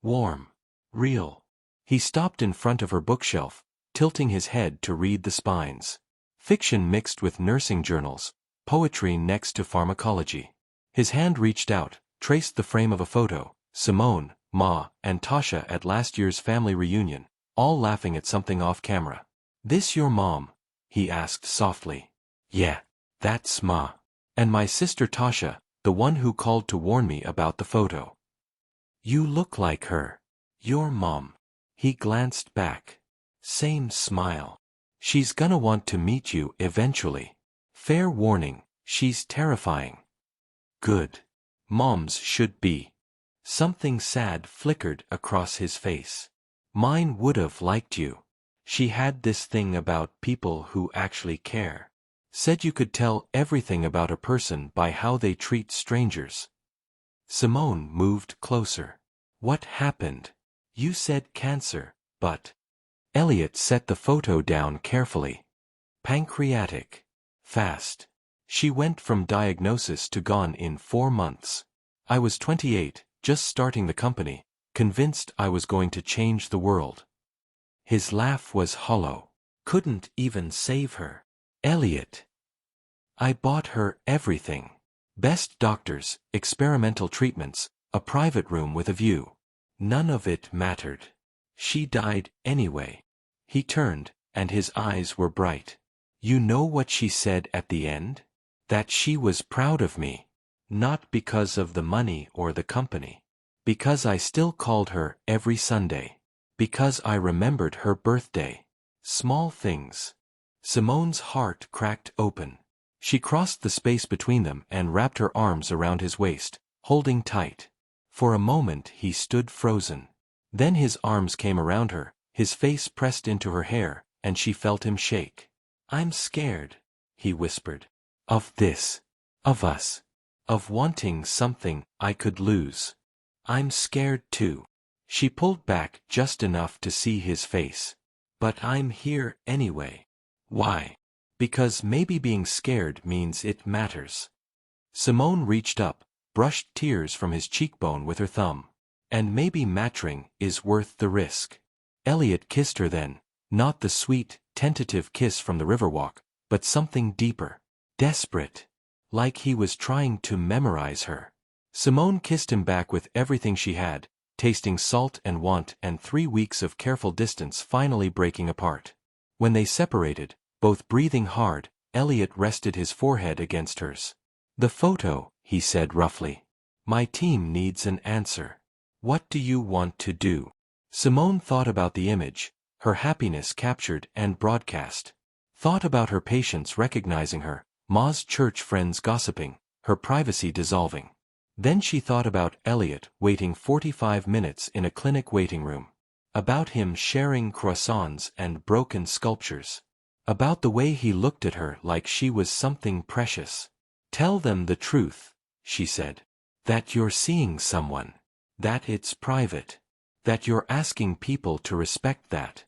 warm, real. He stopped in front of her bookshelf, tilting his head to read the spines. Fiction mixed with nursing journals, poetry next to pharmacology. His hand reached out, traced the frame of a photo, Simone, Ma, and Tasha at last year's family reunion, all laughing at something off camera. This your mom? He asked softly. Yeah, that's Ma. And my sister Tasha, the one who called to warn me about the photo. You look like her. Your mom. He glanced back. Same smile. She's gonna want to meet you eventually. Fair warning, she's terrifying. Good. Moms should be. Something sad flickered across his face. Mine would've liked you. She had this thing about people who actually care. Said you could tell everything about a person by how they treat strangers. Simone moved closer. What happened? You said cancer, but... Elliott set the photo down carefully. Pancreatic. Fast. She went from diagnosis to gone in 4 months. I was 28, just starting the company, convinced I was going to change the world. His laugh was hollow. Couldn't even save her. Elliott. I bought her everything. Best doctors, experimental treatments, a private room with a view. None of it mattered. She died anyway. He turned, and his eyes were bright. You know what she said at the end? That she was proud of me. Not because of the money or the company. Because I still called her every Sunday. Because I remembered her birthday. Small things. Simone's heart cracked open. She crossed the space between them and wrapped her arms around his waist, holding tight. For a moment he stood frozen. Then his arms came around her, His face pressed into her hair, and she felt him shake. "I'm scared," he whispered. "Of this. Of us. Of wanting something I could lose. I'm scared too." She pulled back just enough to see his face. "But I'm here anyway." "Why?" "Because maybe being scared means it matters." Simone reached up, brushed tears from his cheekbone with her thumb. "And maybe mattering is worth the risk." Elliott kissed her then, not the sweet, tentative kiss from the Riverwalk, but something deeper. Desperate. Like he was trying to memorize her. Simone kissed him back with everything she had, tasting salt and want and 3 weeks of careful distance finally breaking apart. When they separated, both breathing hard, Elliott rested his forehead against hers. "The photo," he said roughly. "My team needs an answer. What do you want to do?" Simone thought about the image, her happiness captured and broadcast. Thought about her patients recognizing her, Ma's church friends gossiping, her privacy dissolving. Then she thought about Elliott waiting 45 minutes in a clinic waiting room. About him sharing croissants and broken sculptures. About the way he looked at her like she was something precious. "Tell them the truth," she said. "That you're seeing someone. That it's private. That you're asking people to respect that."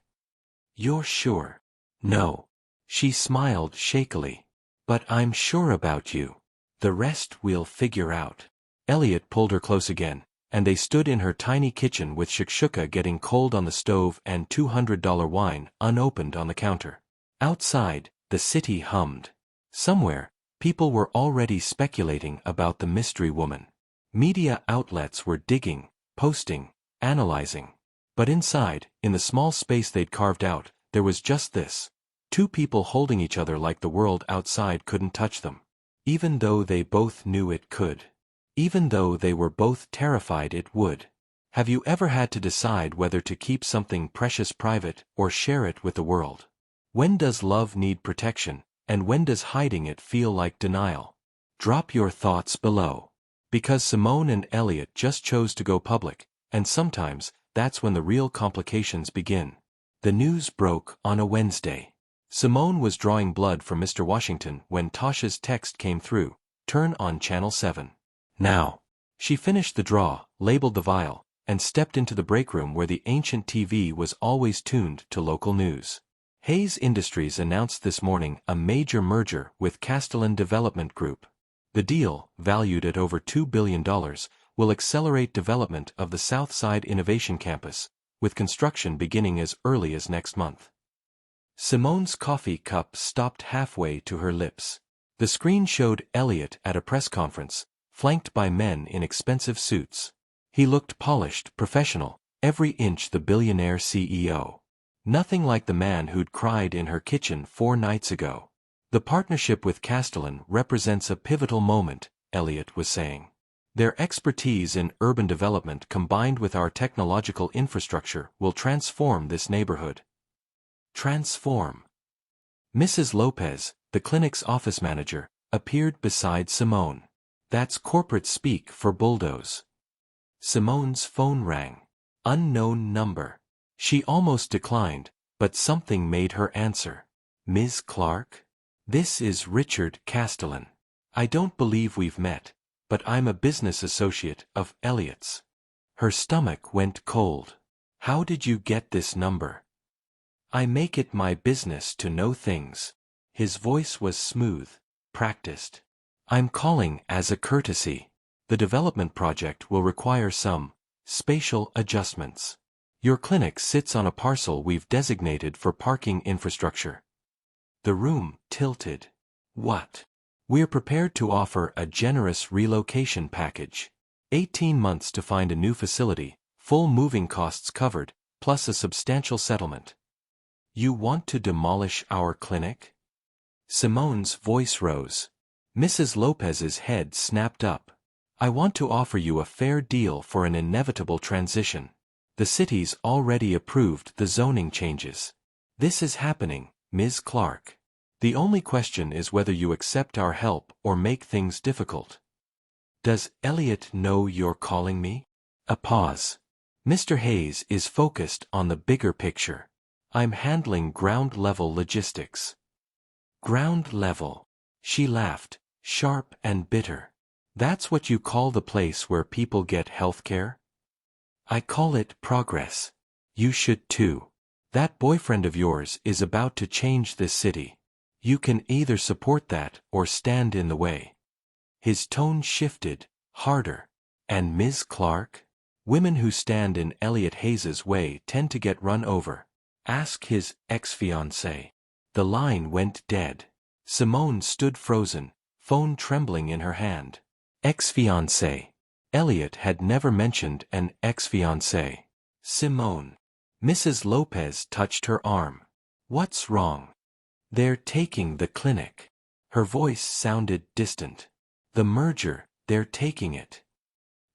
"You're sure?" "No." She smiled shakily. "But I'm sure about you. The rest we'll figure out." Elliott pulled her close again, and they stood in her tiny kitchen with shakshuka getting cold on the stove and $200 wine unopened on the counter. Outside, the city hummed. Somewhere, people were already speculating about the mystery woman. Media outlets were digging, posting, analyzing. But inside, in the small space they'd carved out, there was just this. 2 people holding each other like the world outside couldn't touch them. Even though they both knew it could. Even though they were both terrified it would. Have you ever had to decide whether to keep something precious private or share it with the world? When does love need protection, and when does hiding it feel like denial? Drop your thoughts below. Because Simone and Elliott just chose to go public, and sometimes, that's when the real complications begin. The news broke on a Wednesday. Simone was drawing blood from Mr. Washington when Tasha's text came through, "Turn on Channel 7. Now." She finished the draw, labeled the vial, and stepped into the break room where the ancient TV was always tuned to local news. Hayes Industries announced this morning a major merger with Castellan Development Group. The deal, valued at over $2 billion, will accelerate development of the Southside Innovation Campus, with construction beginning as early as next month. Simone's coffee cup stopped halfway to her lips. The screen showed Elliott at a press conference, flanked by men in expensive suits. He looked polished, professional, every inch the billionaire CEO. Nothing like the man who'd cried in her kitchen 4 nights ago. "The partnership with Castellan represents a pivotal moment," Elliott was saying. "Their expertise in urban development combined with our technological infrastructure will transform this neighborhood." Transform. Mrs. Lopez, the clinic's office manager, appeared beside Simone. "That's corporate speak for bulldoze." Simone's phone rang. Unknown number. She almost declined, but something made her answer. "Ms. Clark? This is Richard Castellan. I don't believe we've met, but I'm a business associate of Elliott's." Her stomach went cold. "How did you get this number?" "I make it my business to know things." His voice was smooth, practiced. "I'm calling as a courtesy. The development project will require some spatial adjustments. Your clinic sits on a parcel we've designated for parking infrastructure." The room tilted. "What?" "We're prepared to offer a generous relocation package. 18 months to find a new facility, full moving costs covered, plus a substantial settlement." "You want to demolish our clinic?" Simone's voice rose. Mrs. Lopez's head snapped up. "I want to offer you a fair deal for an inevitable transition. The city's already approved the zoning changes. This is happening, Ms. Clark. The only question is whether you accept our help or make things difficult." "Does Elliott know you're calling me?" A pause. Mr. Hayes is focused on the bigger picture. I'm handling ground-level logistics. Ground level. She laughed, sharp and bitter. That's what you call the place where people get healthcare? I call it progress. You should too. That boyfriend of yours is about to change this city. You can either support that or stand in the way. His tone shifted, harder. And Ms. Clark? Women who stand in Elliott Hayes's way tend to get run over. Ask his ex-fiancée. The line went dead. Simone stood frozen, phone trembling in her hand. Ex-fiancée. Elliott had never mentioned an ex-fiancée. Simone. Mrs. Lopez touched her arm. What's wrong? They're taking the clinic. Her voice sounded distant. The merger, they're taking it.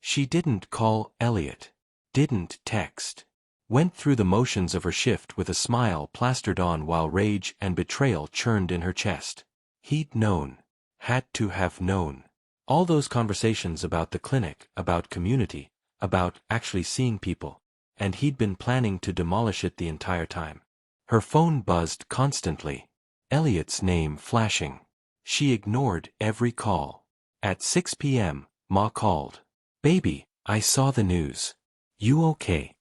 She didn't call Elliott. Didn't text. Went through the motions of her shift with a smile plastered on while rage and betrayal churned in her chest. He'd known. Had to have known. All those conversations about the clinic, about community, about actually seeing people. And he'd been planning to demolish it the entire time. Her phone buzzed constantly. Elliott's name flashing. She ignored every call. At 6 p.m., Ma called. Baby, I saw the news. You okay?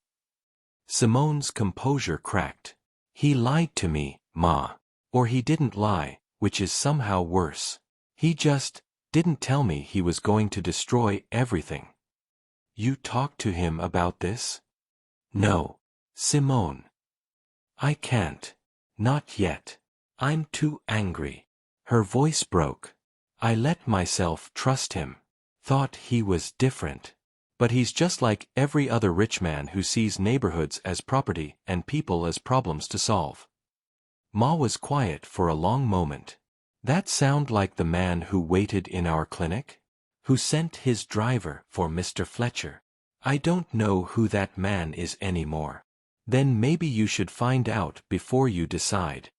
Simone's composure cracked. He lied to me, Ma. Or he didn't lie, which is somehow worse. He just didn't tell me he was going to destroy everything. You talked to him about this? No. Simone. I can't. Not yet. I'm too angry. Her voice broke. I let myself trust him. Thought he was different. But he's just like every other rich man who sees neighborhoods as property and people as problems to solve. Ma was quiet for a long moment. That sound like the man who waited in our clinic? Who sent his driver for Mr. Fletcher? I don't know who that man is anymore. Then maybe you should find out before you decide.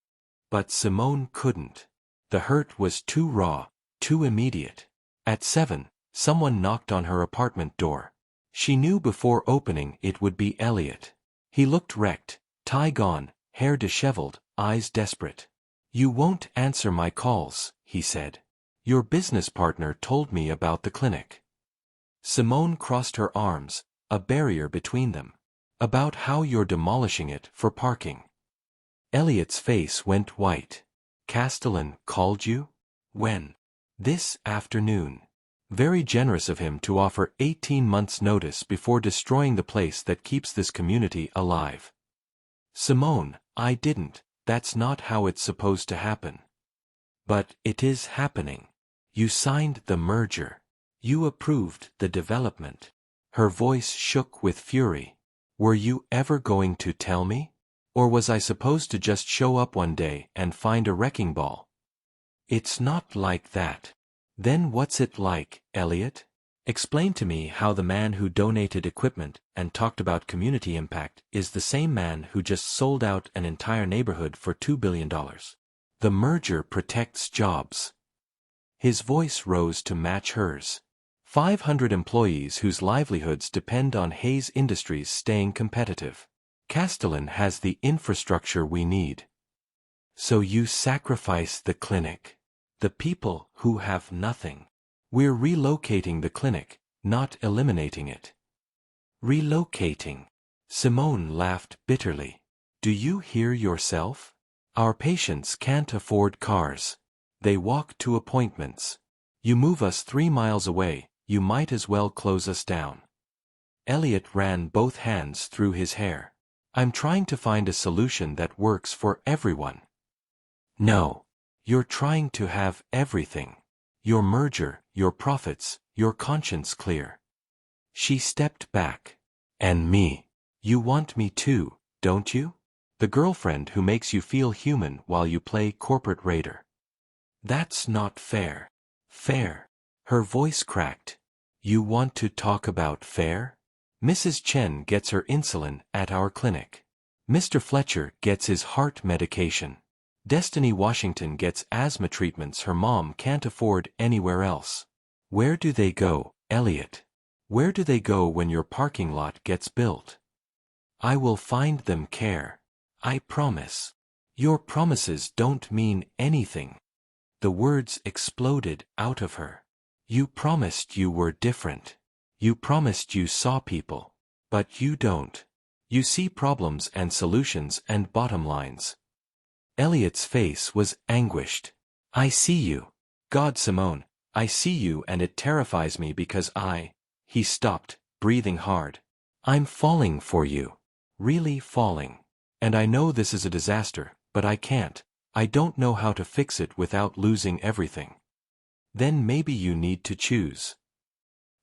But Simone couldn't. The hurt was too raw, too immediate. At 7, someone knocked on her apartment door. She knew before opening it would be Elliott. He looked wrecked, tie gone, hair disheveled, eyes desperate. You won't answer my calls, he said. Your business partner told me about the clinic. Simone crossed her arms, a barrier between them. About how you're demolishing it for parking. Elliott's face went white. Castellan called you? When? This afternoon. Very generous of him to offer 18 months' notice before destroying the place that keeps this community alive. Simone, I didn't. That's not how it's supposed to happen. But it is happening. You signed the merger. You approved the development. Her voice shook with fury. Were you ever going to tell me? Or was I supposed to just show up one day and find a wrecking ball? It's not like that. Then what's it like, Elliott? Explain to me how the man who donated equipment and talked about community impact is the same man who just sold out an entire neighborhood for $2 billion. The merger protects jobs. His voice rose to match hers. 500 employees whose livelihoods depend on Hayes Industries staying competitive. Castellan has the infrastructure we need. So you sacrifice the clinic. The people who have nothing. We're relocating the clinic, not eliminating it. Relocating. Simone laughed bitterly. Do you hear yourself? Our patients can't afford cars. They walk to appointments. You move us 3 miles away, you might as well close us down. Elliott ran both hands through his hair. I'm trying to find a solution that works for everyone. No. You're trying to have everything. Your merger, your profits, your conscience clear. She stepped back. And me. You want me too, don't you? The girlfriend who makes you feel human while you play corporate raider. That's not fair. Fair. Her voice cracked. You want to talk about fair? Mrs. Chen gets her insulin at our clinic. Mr. Fletcher gets his heart medication. Destiny Washington gets asthma treatments her mom can't afford anywhere else. Where do they go, Elliott? Where do they go when your parking lot gets built? I will find them care. I promise. Your promises don't mean anything. The words exploded out of her. You promised you were different. You promised you saw people. But you don't. You see problems and solutions and bottom lines. Elliott's face was anguished. I see you. God, Simone, I see you, and it terrifies me because He stopped, breathing hard. I'm falling for you. Really falling. And I know this is a disaster, but I can't. I don't know how to fix it without losing everything. Then maybe you need to choose.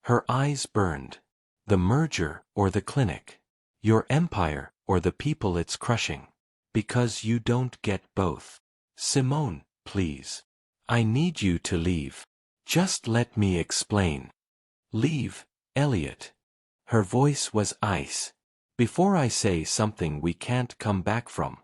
Her eyes burned. The merger or the clinic. Your empire or the people it's crushing. Because you don't get both. Simone, please. I need you to leave. Just let me explain. Leave, Elliott. Her voice was ice. Before I say something we can't come back from.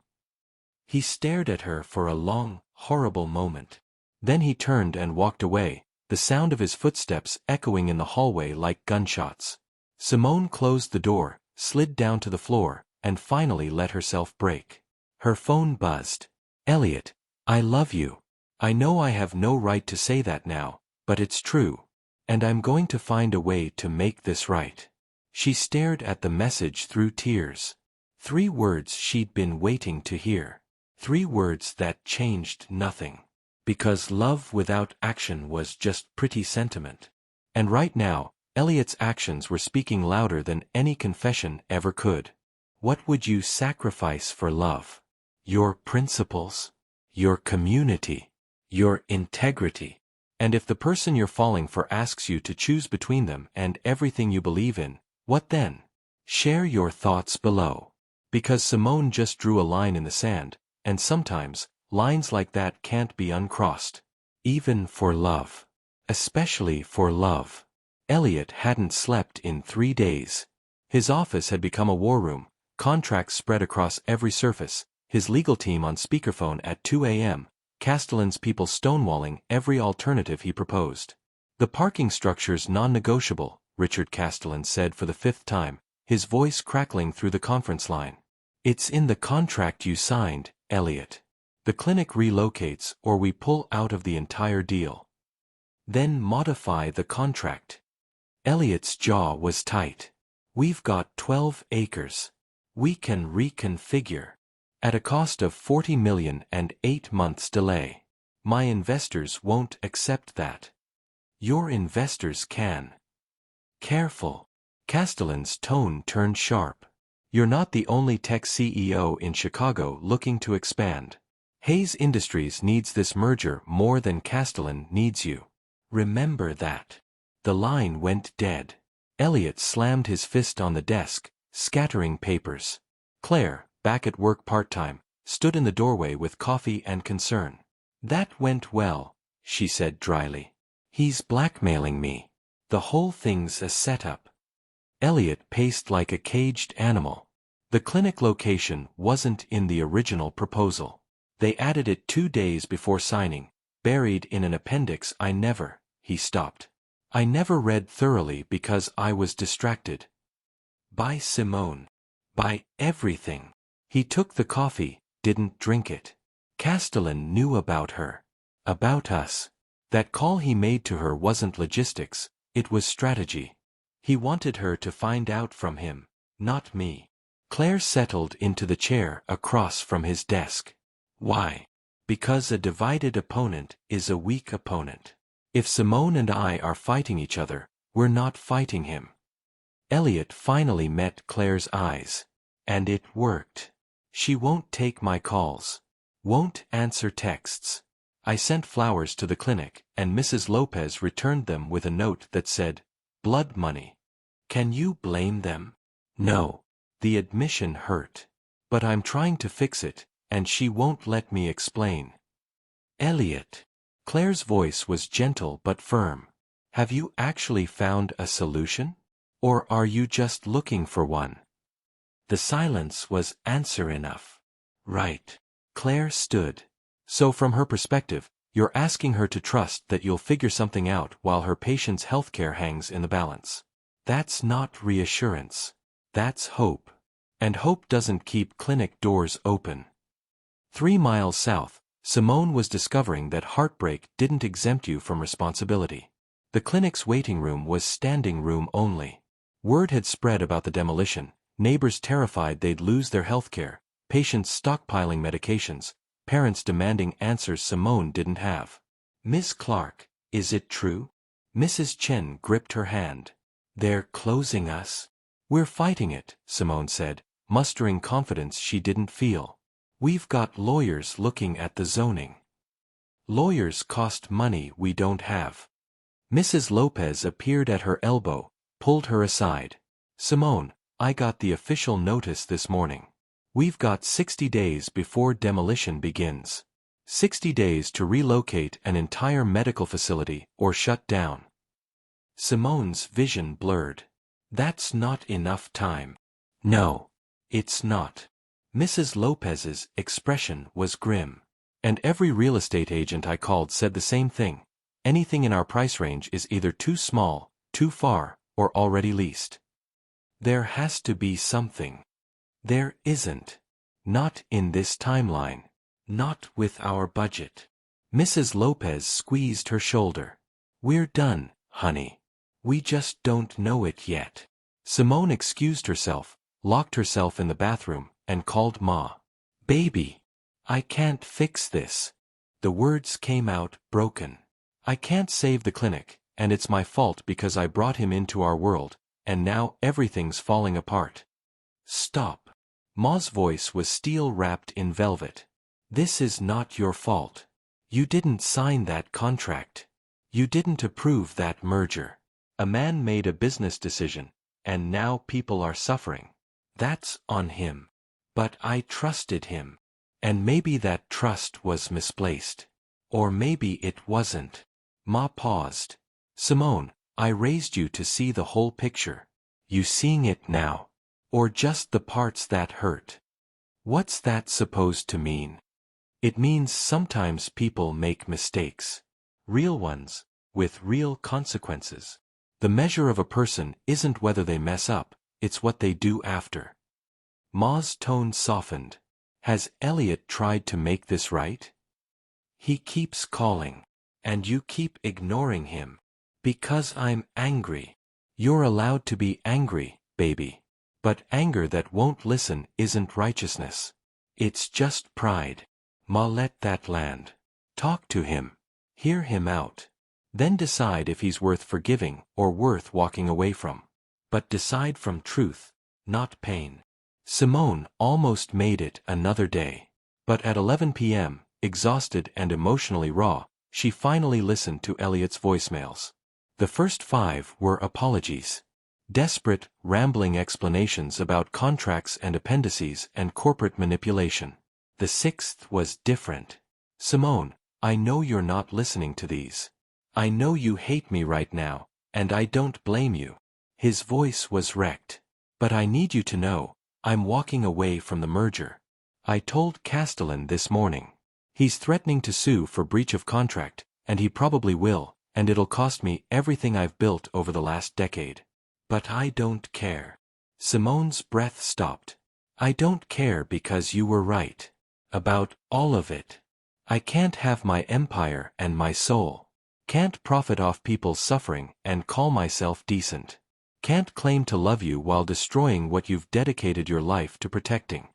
He stared at her for a long, horrible moment. Then he turned and walked away, the sound of his footsteps echoing in the hallway like gunshots. Simone closed the door, slid down to the floor, and finally let herself break. Her phone buzzed. Elliott, I love you. I know I have no right to say that now, but it's true. And I'm going to find a way to make this right. She stared at the message through tears. 3 words she'd been waiting to hear. 3 words that changed nothing. Because love without action was just pretty sentiment. And right now, Elliott's actions were speaking louder than any confession ever could. What would you sacrifice for love? Your principles? Your community? Your integrity? And if the person you're falling for asks you to choose between them and everything you believe in, what then? Share your thoughts below. Because Simone just drew a line in the sand, and sometimes, lines like that can't be uncrossed. Even for love. Especially for love. Elliott hadn't slept in 3 days. His office had become a war room, contracts spread across every surface, his legal team on speakerphone at 2 a.m., Castellan's people stonewalling every alternative he proposed. The parking structure's non-negotiable, Richard Castellan said for the 5th time, his voice crackling through the conference line. It's in the contract you signed, Elliott. The clinic relocates or we pull out of the entire deal. Then modify the contract. Elliott's jaw was tight. We've got 12 acres. We can reconfigure. At a cost of $40 million and 8 months delay. My investors won't accept that. Your investors can. Careful. Castellan's tone turned sharp. You're not the only tech CEO in Chicago looking to expand. Hayes Industries needs this merger more than Castellan needs you. Remember that. The line went dead. Elliott slammed his fist on the desk, scattering papers. Claire, back at work part-time, stood in the doorway with coffee and concern. That went well, she said dryly. He's blackmailing me. The whole thing's a setup. Elliott paced like a caged animal. The clinic location wasn't in the original proposal. They added it 2 days before signing, buried in an appendix he stopped. I never read thoroughly because I was distracted. By Simone. By everything. He took the coffee, didn't drink it. Castellan knew about her. About us. That call he made to her wasn't logistics, it was strategy. He wanted her to find out from him, not me. Claire settled into the chair across from his desk. Why? Because a divided opponent is a weak opponent. If Simone and I are fighting each other, we're not fighting him. Elliott finally met Claire's eyes. And it worked. She won't take my calls. Won't answer texts. I sent flowers to the clinic, and Mrs. Lopez returned them with a note that said, blood money. Can you blame them? No. The admission hurt. But I'm trying to fix it, and she won't let me explain. Elliott. Claire's voice was gentle but firm. Have you actually found a solution? Or are you just looking for one? The silence was answer enough. Right. Claire stood. So from her perspective, you're asking her to trust that you'll figure something out while her patient's healthcare hangs in the balance. That's not reassurance. That's hope. And hope doesn't keep clinic doors open. 3 miles south, Simone was discovering that heartbreak didn't exempt you from responsibility. The clinic's waiting room was standing room only. Word had spread about the demolition, neighbors terrified they'd lose their healthcare, patients stockpiling medications, parents demanding answers Simone didn't have. "Miss Clark, is it true?" Mrs. Chen gripped her hand. "They're closing us." "We're fighting it," Simone said, mustering confidence she didn't feel. "We've got lawyers looking at the zoning." "Lawyers cost money we don't have." Mrs. Lopez appeared at her elbow, pulled her aside. "Simone, I got the official notice this morning. We've got 60 days before demolition begins. 60 days to relocate an entire medical facility or shut down." Simone's vision blurred. "That's not enough time." "No, it's not." Mrs. Lopez's expression was grim. "And every real estate agent I called said the same thing. Anything in our price range is either too small, too far, or already leased. There has to be something." "There isn't. Not in this timeline. Not with our budget." Mrs. Lopez squeezed her shoulder. "We're done, honey. We just don't know it yet." Simone excused herself, locked herself in the bathroom, and called Ma. "Baby, I can't fix this." The words came out broken. "I can't save the clinic, and it's my fault because I brought him into our world, and now everything's falling apart." "Stop." Ma's voice was steel-wrapped in velvet. "This is not your fault. You didn't sign that contract. You didn't approve that merger. A man made a business decision, and now people are suffering. That's on him. But I trusted him. And maybe that trust was misplaced. Or maybe it wasn't." Ma paused. "Simone, I raised you to see the whole picture. You seeing it now? Or just the parts that hurt?" "What's that supposed to mean?" "It means sometimes people make mistakes. Real ones, with real consequences. The measure of a person isn't whether they mess up, it's what they do after." Ma's tone softened. "Has Elliott tried to make this right?" "He keeps calling. And you keep ignoring him. Because I'm angry." "You're allowed to be angry, baby. But anger that won't listen isn't righteousness. It's just pride." Ma let that land. "Talk to him. Hear him out. Then decide if he's worth forgiving or worth walking away from. But decide from truth, not pain." Simone almost made it another day. But at 11 p.m., exhausted and emotionally raw, she finally listened to Elliott's voicemails. The first 5 were apologies. Desperate, rambling explanations about contracts and appendices and corporate manipulation. The 6th was different. "Simone, I know you're not listening to these. I know you hate me right now, and I don't blame you." His voice was wrecked. "But I need you to know, I'm walking away from the merger. I told Castellan this morning. He's threatening to sue for breach of contract, and he probably will, and it'll cost me everything I've built over the last decade. But I don't care." Simone's breath stopped. "I don't care because you were right. About all of it. I can't have my empire and my soul. Can't profit off people's suffering and call myself decent. Can't claim to love you while destroying what you've dedicated your life to protecting."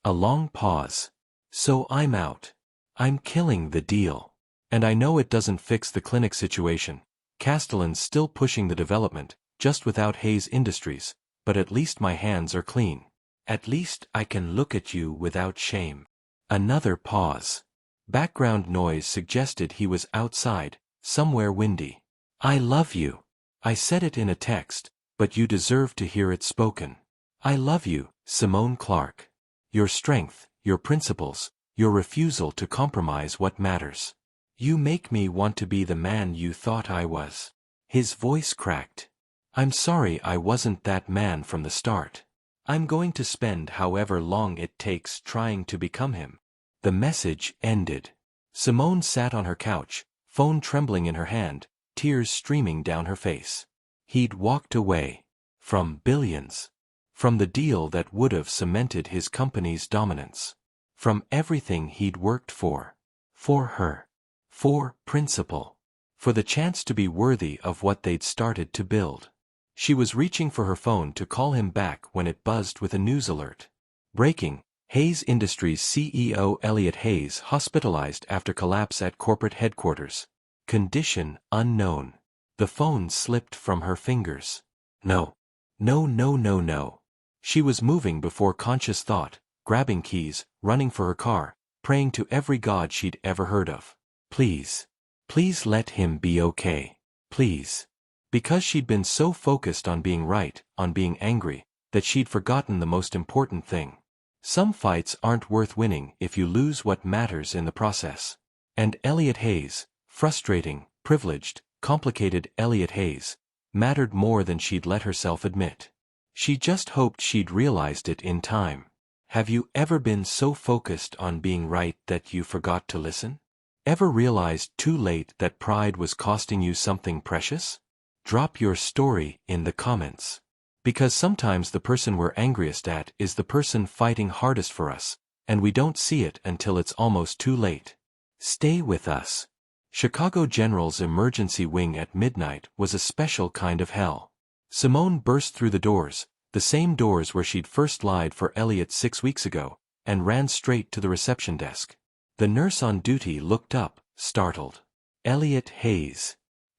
A long pause. "So I'm out. I'm killing the deal. And I know it doesn't fix the clinic situation. Castellan's still pushing the development, just without Hayes Industries, but at least my hands are clean. At least I can look at you without shame." Another pause. Background noise suggested he was outside, somewhere windy. "I love you. I said it in a text, but you deserve to hear it spoken. I love you, Simone Clark. Your strength, your principles, your refusal to compromise what matters. You make me want to be the man you thought I was." His voice cracked. "I'm sorry I wasn't that man from the start. I'm going to spend however long it takes trying to become him." The message ended. Simone sat on her couch, phone trembling in her hand, tears streaming down her face. He'd walked away. From billions. From the deal that would have cemented his company's dominance. From everything he'd worked for. For her. For principle. For the chance to be worthy of what they'd started to build. She was reaching for her phone to call him back when it buzzed with a news alert. Breaking: Hayes Industries CEO Elliott Hayes hospitalized after collapse at corporate headquarters. Condition unknown. The phone slipped from her fingers. No. No, no, no, no. She was moving before conscious thought, grabbing keys, running for her car, praying to every god she'd ever heard of. Please. Please let him be okay. Please. Because she'd been so focused on being right, on being angry, that she'd forgotten the most important thing. Some fights aren't worth winning if you lose what matters in the process. And Elliott Hayes, frustrating, privileged, complicated Elliott Hayes, mattered more than she'd let herself admit. She just hoped she'd realized it in time. Have you ever been so focused on being right that you forgot to listen? Ever realized too late that pride was costing you something precious? Drop your story in the comments. Because sometimes the person we're angriest at is the person fighting hardest for us, and we don't see it until it's almost too late. Stay with us. Chicago General's emergency wing at midnight was a special kind of hell. Simone burst through the doors, the same doors where she'd first lied for Elliott 6 weeks ago, and ran straight to the reception desk. The nurse on duty looked up, startled. Elliott Hayes.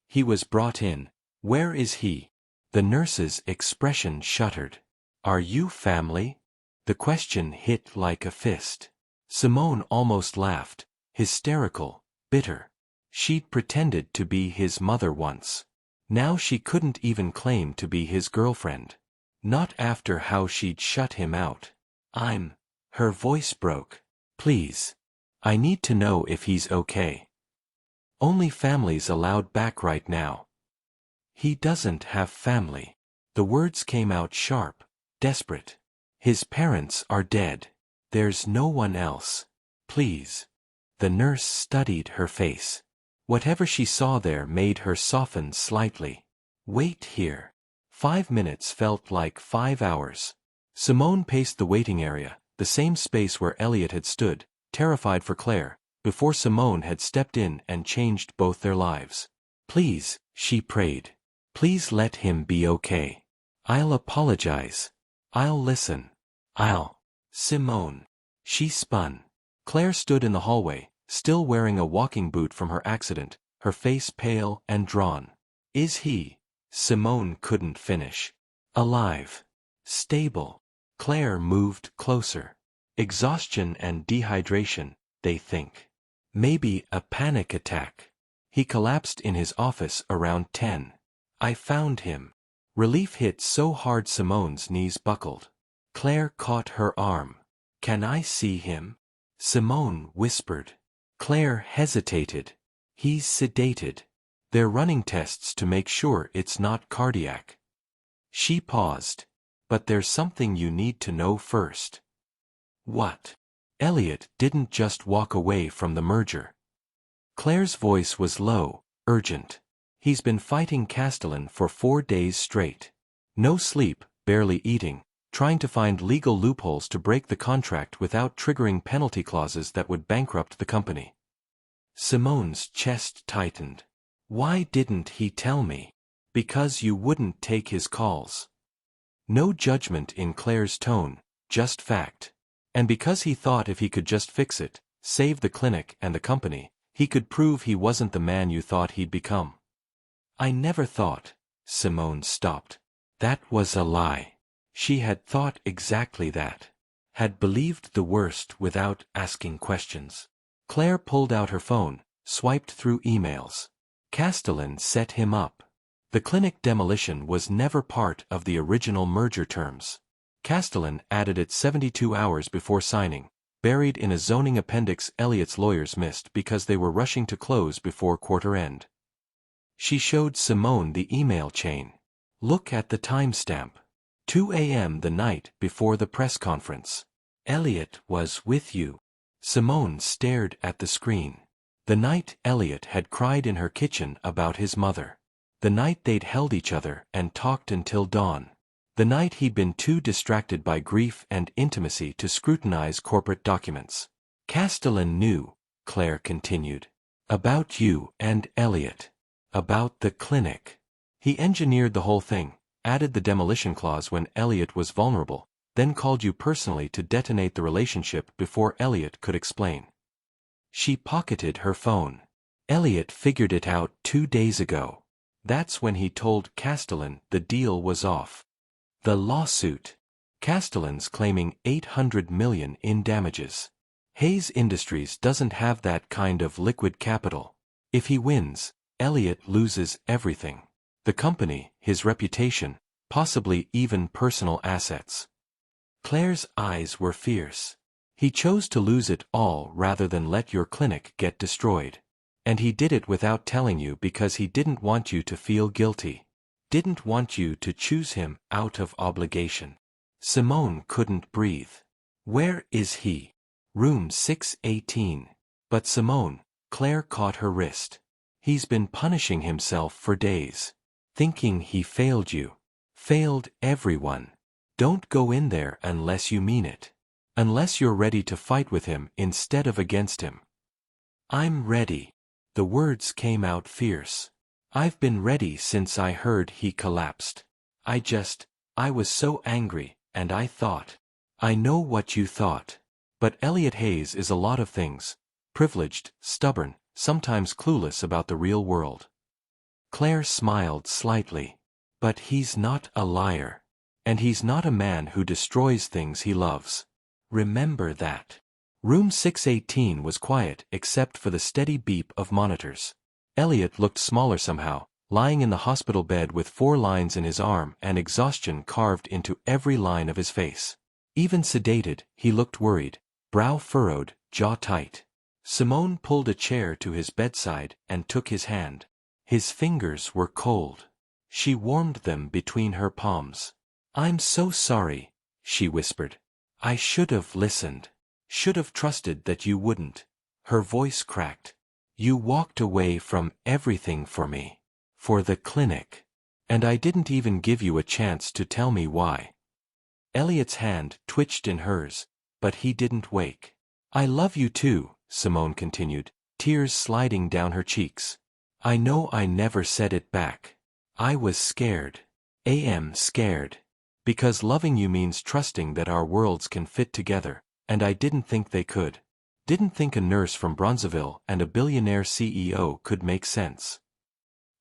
He was brought in. Where is he? The nurse's expression shuddered. Are you family? The question hit like a fist. Simone almost laughed, hysterical, bitter. She'd pretended to be his mother once. Now she couldn't even claim to be his girlfriend. Not after how she'd shut him out. Her voice broke. Please. I need to know if he's okay. Only family's allowed back right now. He doesn't have family. The words came out sharp, desperate. His parents are dead. There's no one else. Please. The nurse studied her face. Whatever she saw there made her soften slightly. Wait here. 5 minutes felt like 5 hours. Simone paced the waiting area, the same space where Elliott had stood, terrified for Claire, before Simone had stepped in and changed both their lives. Please, she prayed. Please let him be okay. I'll apologize. I'll listen. Simone. She spun. Claire stood in the hallway, still wearing a walking boot from her accident, her face pale and drawn. Is he? Simone couldn't finish. Alive. Stable. Claire moved closer. Exhaustion and dehydration, they think. Maybe a panic attack. He collapsed in his office around 10. I found him. Relief hit so hard Simone's knees buckled. Claire caught her arm. Can I see him? Simone whispered. Claire hesitated. He's sedated. They're running tests to make sure it's not cardiac. She paused. But there's something you need to know first. What? Elliott didn't just walk away from the merger. Claire's voice was low, urgent. He's been fighting Castellan for 4 days straight. No sleep, barely eating, trying to find legal loopholes to break the contract without triggering penalty clauses that would bankrupt the company. Simone's chest tightened. Why didn't he tell me? Because you wouldn't take his calls. No judgment in Claire's tone, just fact. And because he thought if he could just fix it, save the clinic and the company, he could prove he wasn't the man you thought he'd become. I never thought. Simone stopped. That was a lie. She had thought exactly that. Had believed the worst without asking questions. Claire pulled out her phone, swiped through emails. Castellan set him up. The clinic demolition was never part of the original merger terms. Castellan added it 72 hours before signing, buried in a zoning appendix Elliott's lawyers missed because they were rushing to close before quarter end. She showed Simone the email chain. Look at the timestamp. 2 a.m. the night before the press conference. Elliott was with you. Simone stared at the screen. The night Elliott had cried in her kitchen about his mother. The night they'd held each other and talked until dawn. The night he'd been too distracted by grief and intimacy to scrutinize corporate documents. Castellan knew, Claire continued. About you and Elliott. About the clinic. He engineered the whole thing, added the demolition clause when Elliott was vulnerable, then called you personally to detonate the relationship before Elliott could explain. She pocketed her phone. Elliott figured it out 2 days ago. That's when he told Castellan the deal was off. The lawsuit. Castellan's claiming $800 million in damages. Hayes Industries doesn't have that kind of liquid capital. If he wins, Elliott loses everything. The company, his reputation, possibly even personal assets. Claire's eyes were fierce. He chose to lose it all rather than let your clinic get destroyed. And he did it without telling you because he didn't want you to feel guilty. Didn't want you to choose him out of obligation. Simone couldn't breathe. Where is he? Room 618. But Simone, Claire caught her wrist. He's been punishing himself for days. Thinking he failed you. Failed everyone. Don't go in there unless you mean it. Unless you're ready to fight with him instead of against him. I'm ready. The words came out fierce. I've been ready since I heard he collapsed. I was so angry, and I thought. I know what you thought. But Elliott Hayes is a lot of things. Privileged, stubborn, sometimes clueless about the real world. Claire smiled slightly. But he's not a liar. And he's not a man who destroys things he loves. Remember that. Room 618 was quiet except for the steady beep of monitors. Elliott looked smaller somehow, lying in the hospital bed with 4 lines in his arm and exhaustion carved into every line of his face. Even sedated, he looked worried, brow furrowed, jaw tight. Simone pulled a chair to his bedside and took his hand. His fingers were cold. She warmed them between her palms. I'm so sorry, she whispered. I should have listened. Should have trusted that you wouldn't. Her voice cracked. You walked away from everything for me. For the clinic. And I didn't even give you a chance to tell me why. Elliott's hand twitched in hers, but he didn't wake. I love you too, Simone continued, tears sliding down her cheeks. I know I never said it back. I was scared. Scared. Because loving you means trusting that our worlds can fit together, and I didn't think they could. Didn't think a nurse from Bronzeville and a billionaire CEO could make sense.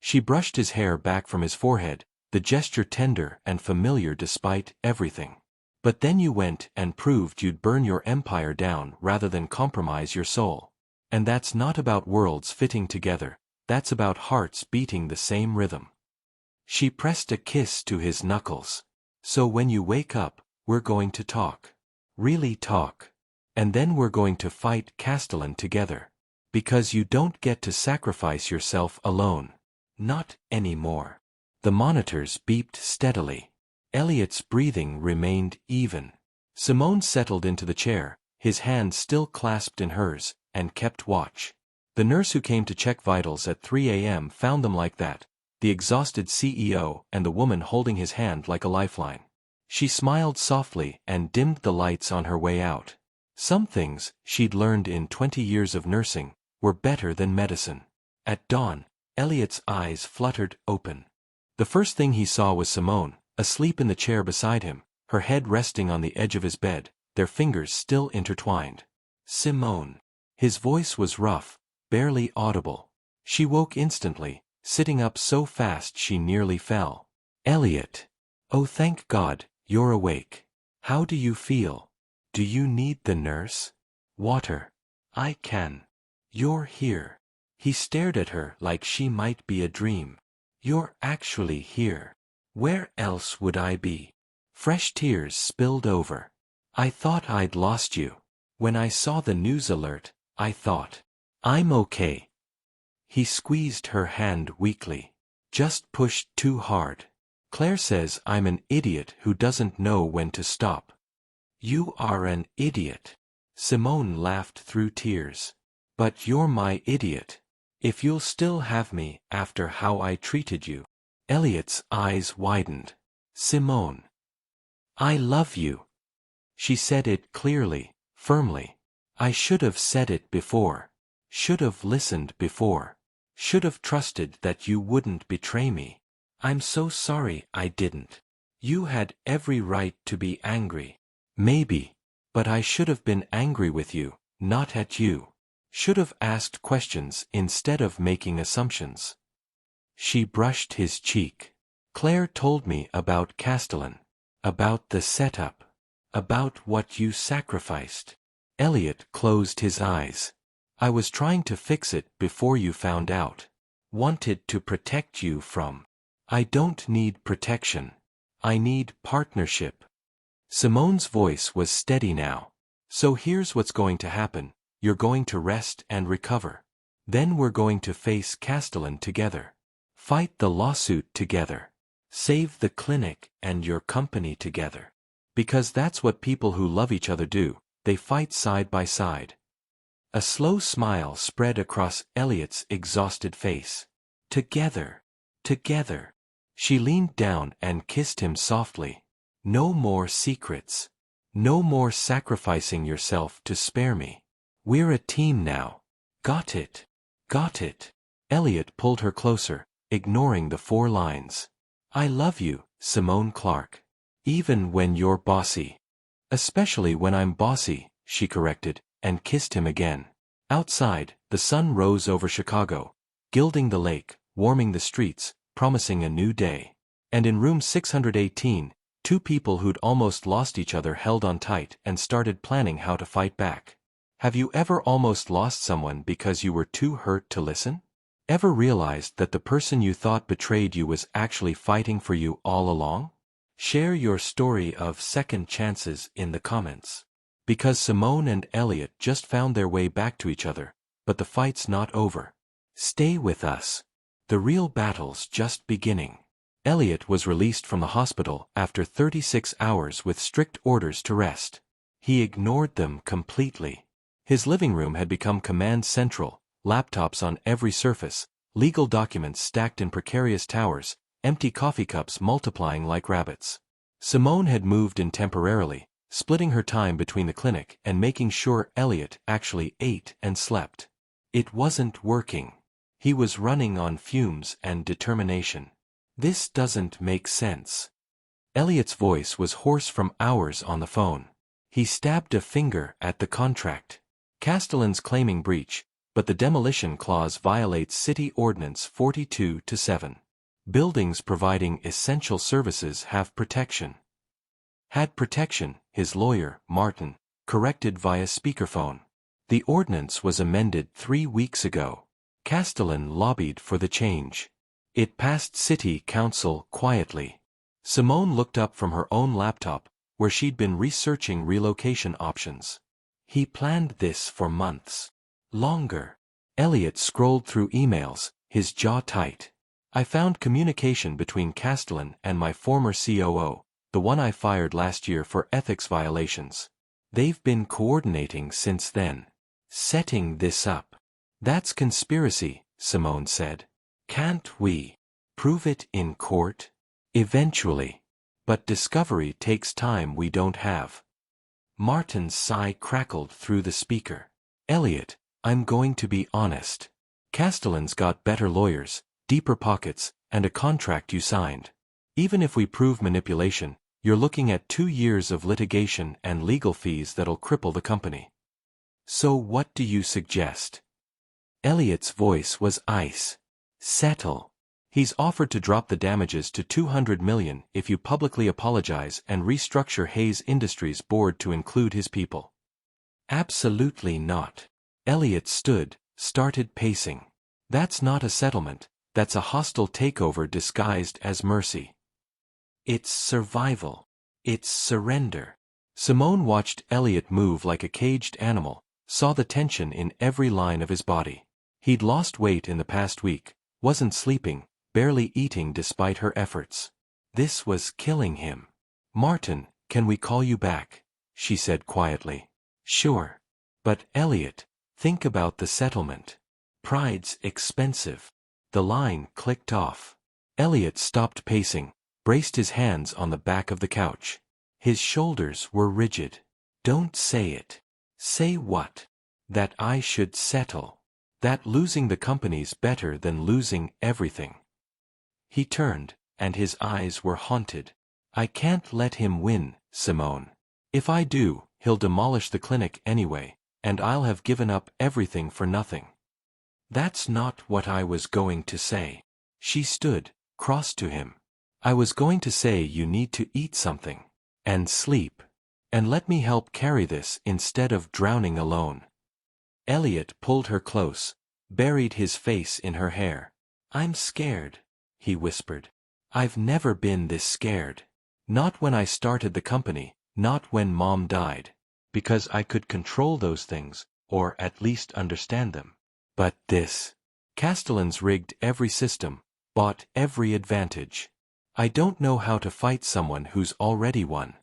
She brushed his hair back from his forehead, the gesture tender and familiar despite everything. But then you went and proved you'd burn your empire down rather than compromise your soul. And that's not about worlds fitting together, that's about hearts beating the same rhythm. She pressed a kiss to his knuckles. So when you wake up, we're going to talk. Really talk. And then we're going to fight Castellan together. Because you don't get to sacrifice yourself alone. Not anymore. The monitors beeped steadily. Elliott's breathing remained even. Simone settled into the chair, his hand still clasped in hers, and kept watch. The nurse who came to check vitals at 3 a.m. found them like that, the exhausted CEO and the woman holding his hand like a lifeline. She smiled softly and dimmed the lights on her way out. Some things, she'd learned in 20 years of nursing, were better than medicine. At dawn, Elliott's eyes fluttered open. The first thing he saw was Simone, asleep in the chair beside him, her head resting on the edge of his bed, their fingers still intertwined. Simone. His voice was rough, barely audible. She woke instantly, sitting up so fast she nearly fell. Elliott. Oh, thank God, you're awake. How do you feel? Do you need the nurse? Water. I can. You're here. He stared at her like she might be a dream. You're actually here. Where else would I be? Fresh tears spilled over. I thought I'd lost you. When I saw the news alert, I thought, I'm okay. He squeezed her hand weakly. Just pushed too hard. Claire says I'm an idiot who doesn't know when to stop. You are an idiot. Simone laughed through tears. But you're my idiot. If you'll still have me after how I treated you. Elliott's eyes widened. Simone. I love you. She said it clearly, firmly. I should have said it before. Should have listened before. Should have trusted that you wouldn't betray me. I'm so sorry I didn't. You had every right to be angry. Maybe. But I should have been angry with you, not at you. Should have asked questions instead of making assumptions. She brushed his cheek. Claire told me about Castellan. About the setup. About what you sacrificed. Elliott closed his eyes. I was trying to fix it before you found out. Wanted to protect you from. I don't need protection. I need partnership. Simone's voice was steady now. So here's what's going to happen. You're going to rest and recover. Then we're going to face Castellan together. Fight the lawsuit together. Save the clinic and your company together. Because that's what people who love each other do, they fight side by side. A slow smile spread across Elliott's exhausted face. Together. Together. She leaned down and kissed him softly. No more secrets. No more sacrificing yourself to spare me. We're a team now. Got it. Got it. Elliott pulled her closer, ignoring the 4 lines. I love you, Simone Clark. Even when you're bossy. Especially when I'm bossy, she corrected, and kissed him again. Outside, the sun rose over Chicago, gilding the lake, warming the streets, promising a new day. And in room 618, 2 people who'd almost lost each other held on tight and started planning how to fight back. Have you ever almost lost someone because you were too hurt to listen? Ever realized that the person you thought betrayed you was actually fighting for you all along? Share your story of second chances in the comments. Because Simone and Elliott just found their way back to each other, but the fight's not over. Stay with us. The real battle's just beginning. Elliott was released from the hospital after 36 hours with strict orders to rest. He ignored them completely. His living room had become command central, laptops on every surface, legal documents stacked in precarious towers, empty coffee cups multiplying like rabbits. Simone had moved in temporarily, splitting her time between the clinic and making sure Elliott actually ate and slept. It wasn't working. He was running on fumes and determination. This doesn't make sense. Elliott's voice was hoarse from hours on the phone. He stabbed a finger at the contract. Castellan's claiming breach, but the demolition clause violates City Ordinance 42-7. Buildings providing essential services have protection. Had protection, his lawyer, Martin, corrected via speakerphone. The ordinance was amended 3 weeks ago. Castellan lobbied for the change. It passed City Council quietly. Simone looked up from her own laptop, where she'd been researching relocation options. He planned this for months. Longer. Elliott scrolled through emails, his jaw tight. I found communication between Castellan and my former COO, the one I fired last year for ethics violations. They've been coordinating since then. Setting this up. That's conspiracy, Simone said. Can't we prove it in court? Eventually. But discovery takes time we don't have. Martin's sigh crackled through the speaker. Elliott, I'm going to be honest. Castellan's got better lawyers, deeper pockets, and a contract you signed. Even if we prove manipulation, you're looking at 2 years of litigation and legal fees that'll cripple the company. So what do you suggest? Elliott's voice was ice. Settle. He's offered to drop the damages to $200 million if you publicly apologize and restructure Hayes Industries board to include his people. Absolutely not. Elliott stood, started pacing. That's not a settlement, that's a hostile takeover disguised as mercy. It's survival. It's surrender. Simone watched Elliott move like a caged animal, saw the tension in every line of his body. He'd lost weight in the past week, wasn't sleeping, barely eating despite her efforts. This was killing him. Martin, can we call you back? She said quietly. Sure. But Elliott, think about the settlement. Pride's expensive. The line clicked off. Elliott stopped pacing, braced his hands on the back of the couch. His shoulders were rigid. Don't say it. Say what? That I should settle. That losing the company's better than losing everything. He turned, and his eyes were haunted. I can't let him win, Simone. If I do, he'll demolish the clinic anyway, and I'll have given up everything for nothing. That's not what I was going to say. She stood, cross to him. I was going to say you need to eat something. And sleep. And let me help carry this instead of drowning alone. Elliott pulled her close, buried his face in her hair. I'm scared, he whispered. I've never been this scared. Not when I started the company, not when Mom died. Because I could control those things, or at least understand them. But this. Castellan's rigged every system, bought every advantage. I don't know how to fight someone who's already won.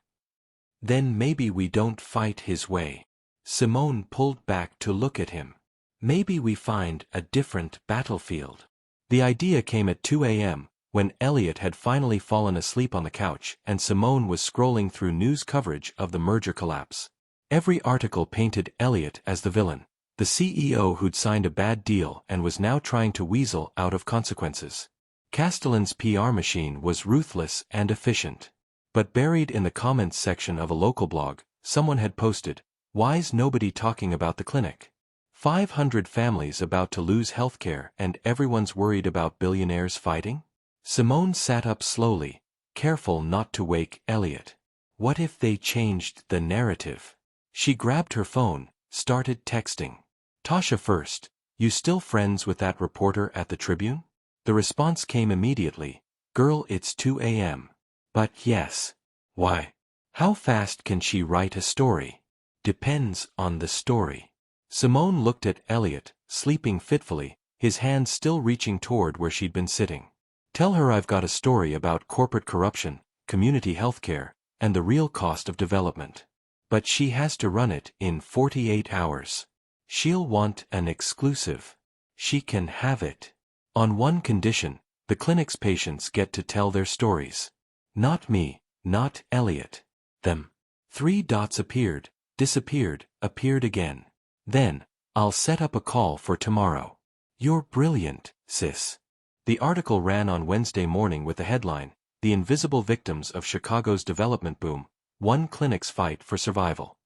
Then maybe we don't fight his way. Simone pulled back to look at him. Maybe we find a different battlefield. The idea came at 2 a.m., when Elliott had finally fallen asleep on the couch and Simone was scrolling through news coverage of the merger collapse. Every article painted Elliott as the villain, the CEO who'd signed a bad deal and was now trying to weasel out of consequences. Castellan's PR machine was ruthless and efficient. But buried in the comments section of a local blog, someone had posted, "Why's nobody talking about the clinic? 500 families about to lose healthcare and everyone's worried about billionaires fighting?" Simone sat up slowly, careful not to wake Elliott. What if they changed the narrative? She grabbed her phone, started texting. Tasha first, you still friends with that reporter at the Tribune? The response came immediately, girl, it's 2 a.m. But yes. Why? How fast can she write a story? Depends on the story. Simone looked at Elliott, sleeping fitfully, his hand still reaching toward where she'd been sitting. Tell her I've got a story about corporate corruption, community healthcare, and the real cost of development. But she has to run it in 48 hours. She'll want an exclusive. She can have it. On one condition, the clinic's patients get to tell their stories. Not me, not Elliott. Them. 3 dots appeared, disappeared, appeared again. Then, I'll set up a call for tomorrow. You're brilliant, sis. The article ran on Wednesday morning with the headline, The Invisible Victims of Chicago's Development Boom, One Clinic's Fight for Survival.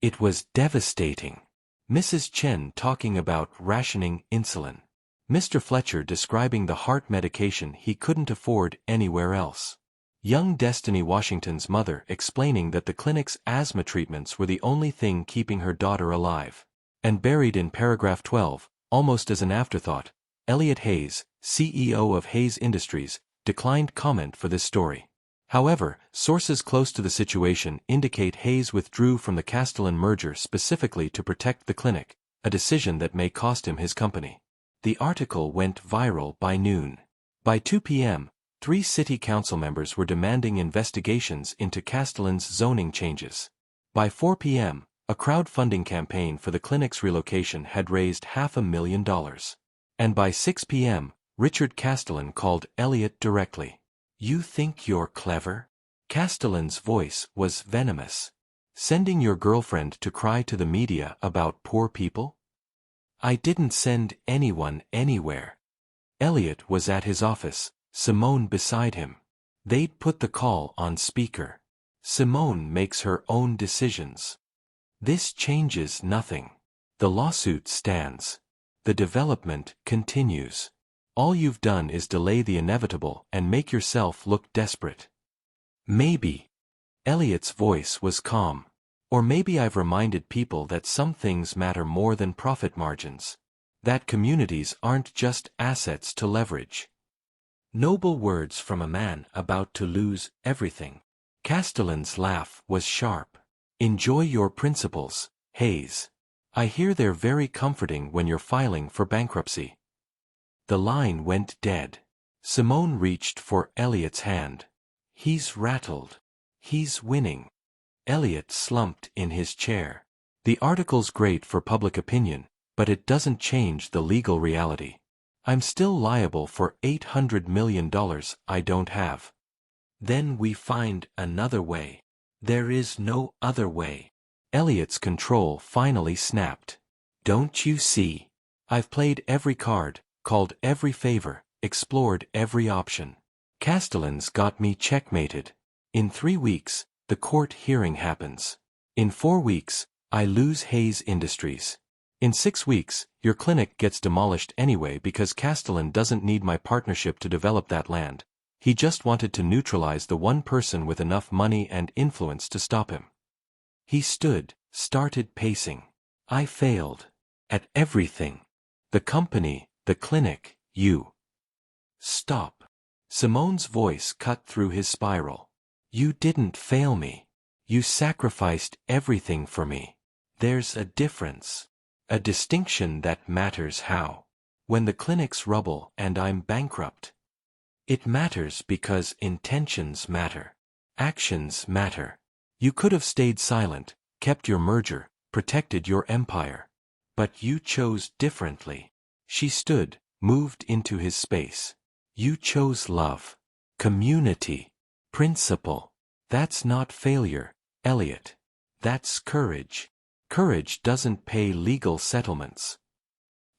It was devastating. Mrs. Chen talking about rationing insulin. Mr. Fletcher describing the heart medication he couldn't afford anywhere else. Young Destiny Washington's mother explaining that the clinic's asthma treatments were the only thing keeping her daughter alive. And buried in paragraph 12, almost as an afterthought, Elliott Hayes, CEO of Hayes Industries, declined comment for this story. However, sources close to the situation indicate Hayes withdrew from the Castellan merger specifically to protect the clinic, a decision that may cost him his company. The article went viral by noon. By 2 p.m., 3 city council members were demanding investigations into Castellan's zoning changes. By 4 p.m., a crowdfunding campaign for the clinic's relocation had raised $500,000. And by 6 p.m., Richard Castellan called Elliott directly. You think you're clever? Castellan's voice was venomous. Sending your girlfriend to cry to the media about poor people? I didn't send anyone anywhere. Elliott was at his office, Simone beside him. They'd put the call on speaker. Simone makes her own decisions. This changes nothing. The lawsuit stands. The development continues. All you've done is delay the inevitable and make yourself look desperate. Maybe. Elliott's voice was calm. Or maybe I've reminded people that some things matter more than profit margins. That communities aren't just assets to leverage. Noble words from a man about to lose everything. Castellan's laugh was sharp. Enjoy your principles, Hayes. I hear they're very comforting when you're filing for bankruptcy. The line went dead. Simone reached for Elliott's hand. He's rattled. He's winning. Elliott slumped in his chair. The article's great for public opinion, but it doesn't change the legal reality. I'm still liable for $800 million I don't have. Then we find another way. There is no other way. Elliott's control finally snapped. Don't you see? I've played every card, called every favor, explored every option. Castellan's got me checkmated. In 3 weeks, the court hearing happens. In 4 weeks, I lose Hayes Industries. In 6 weeks, your clinic gets demolished anyway because Castellan doesn't need my partnership to develop that land. He just wanted to neutralize the one person with enough money and influence to stop him. He stood, started pacing. I failed. At everything. The company, the clinic, you. Stop. Simone's voice cut through his spiral. You didn't fail me. You sacrificed everything for me. There's a difference. A distinction that matters how. When the clinic's rubble and I'm bankrupt. It matters because intentions matter. Actions matter. You could have stayed silent, kept your merger, protected your empire. But you chose differently. She stood, moved into his space. You chose love. Community. Principle. That's not failure, Elliott. That's courage. Courage doesn't pay legal settlements.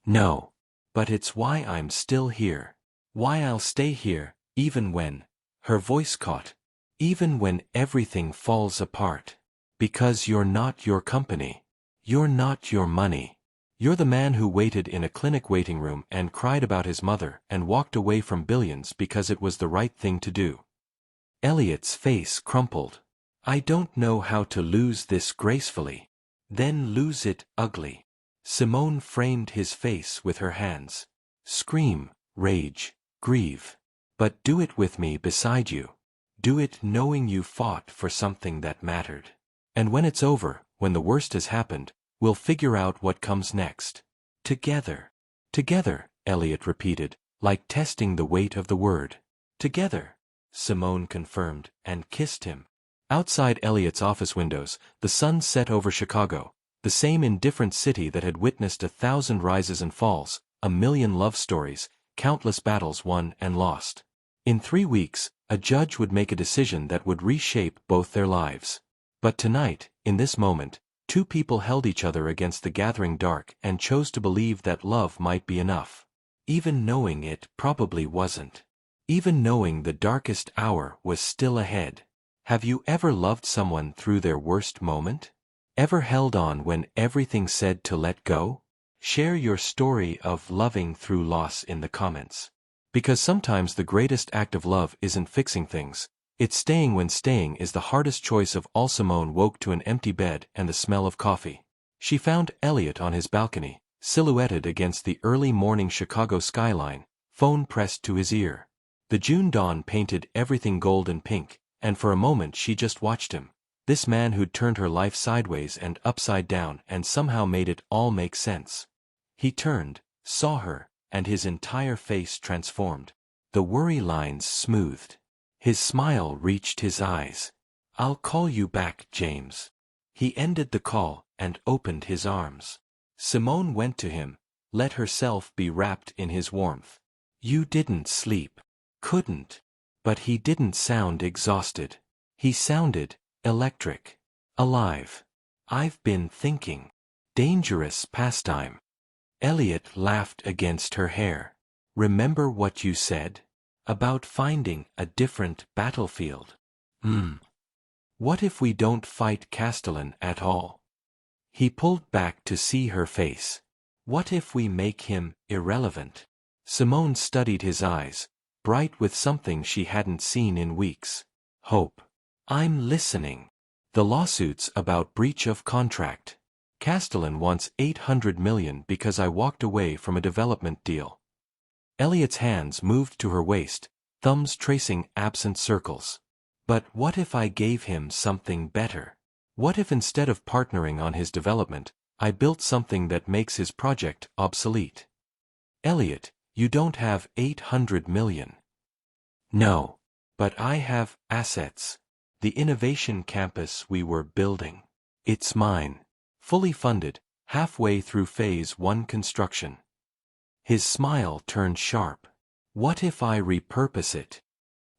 No. But it's why I'm still here. Why I'll stay here, even when, her voice caught, even when everything falls apart. Because you're not your company. You're not your money. You're the man who waited in a clinic waiting room and cried about his mother and walked away from billions because it was the right thing to do. Elliott's face crumpled. I don't know how to lose this gracefully. Then lose it ugly. Simone framed his face with her hands. Scream, rage, grieve. But do it with me beside you. Do it knowing you fought for something that mattered. And when it's over, when the worst has happened, we'll figure out what comes next. Together. Together, Elliott repeated, like testing the weight of the word. Together, Simone confirmed, and kissed him. Outside Elliott's office windows, the sun set over Chicago, the same indifferent city that had witnessed 1,000 rises and falls, 1,000,000 love stories, countless battles won and lost. In 3 weeks, a judge would make a decision that would reshape both their lives. But tonight, in this moment, 2 people held each other against the gathering dark and chose to believe that love might be enough. Even knowing it probably wasn't. Even knowing the darkest hour was still ahead. Have you ever loved someone through their worst moment? Ever held on when everything said to let go? Share your story of loving through loss in the comments. Because sometimes the greatest act of love isn't fixing things, it's staying when staying is the hardest choice of all. Simone woke to an empty bed and the smell of coffee. She found Elliott on his balcony, silhouetted against the early morning Chicago skyline, phone pressed to his ear. The June dawn painted everything gold and pink, and for a moment she just watched him, this man who'd turned her life sideways and upside down and somehow made it all make sense. He turned, saw her, and his entire face transformed. The worry lines smoothed. His smile reached his eyes. I'll call you back, James. He ended the call and opened his arms. Simone went to him, let herself be wrapped in his warmth. You didn't sleep. Couldn't. But he didn't sound exhausted. He sounded electric. Alive. I've been thinking. Dangerous pastime. Elliott laughed against her hair. Remember what you said? About finding a different battlefield. What if we don't fight Castellan at all? He pulled back to see her face. What if we make him irrelevant? Simone studied his eyes, bright with something she hadn't seen in weeks. Hope. I'm listening. The lawsuits about breach of contract. Castellan wants $800 million because I walked away from a development deal. Elliott's hands moved to her waist, thumbs tracing absent circles. But what if I gave him something better? What if instead of partnering on his development, I built something that makes his project obsolete? Elliott, you don't have $800 million. No. But I have assets. The innovation campus we were building. It's mine. Fully funded, halfway through Phase 1 construction. His smile turned sharp. What if I repurpose it?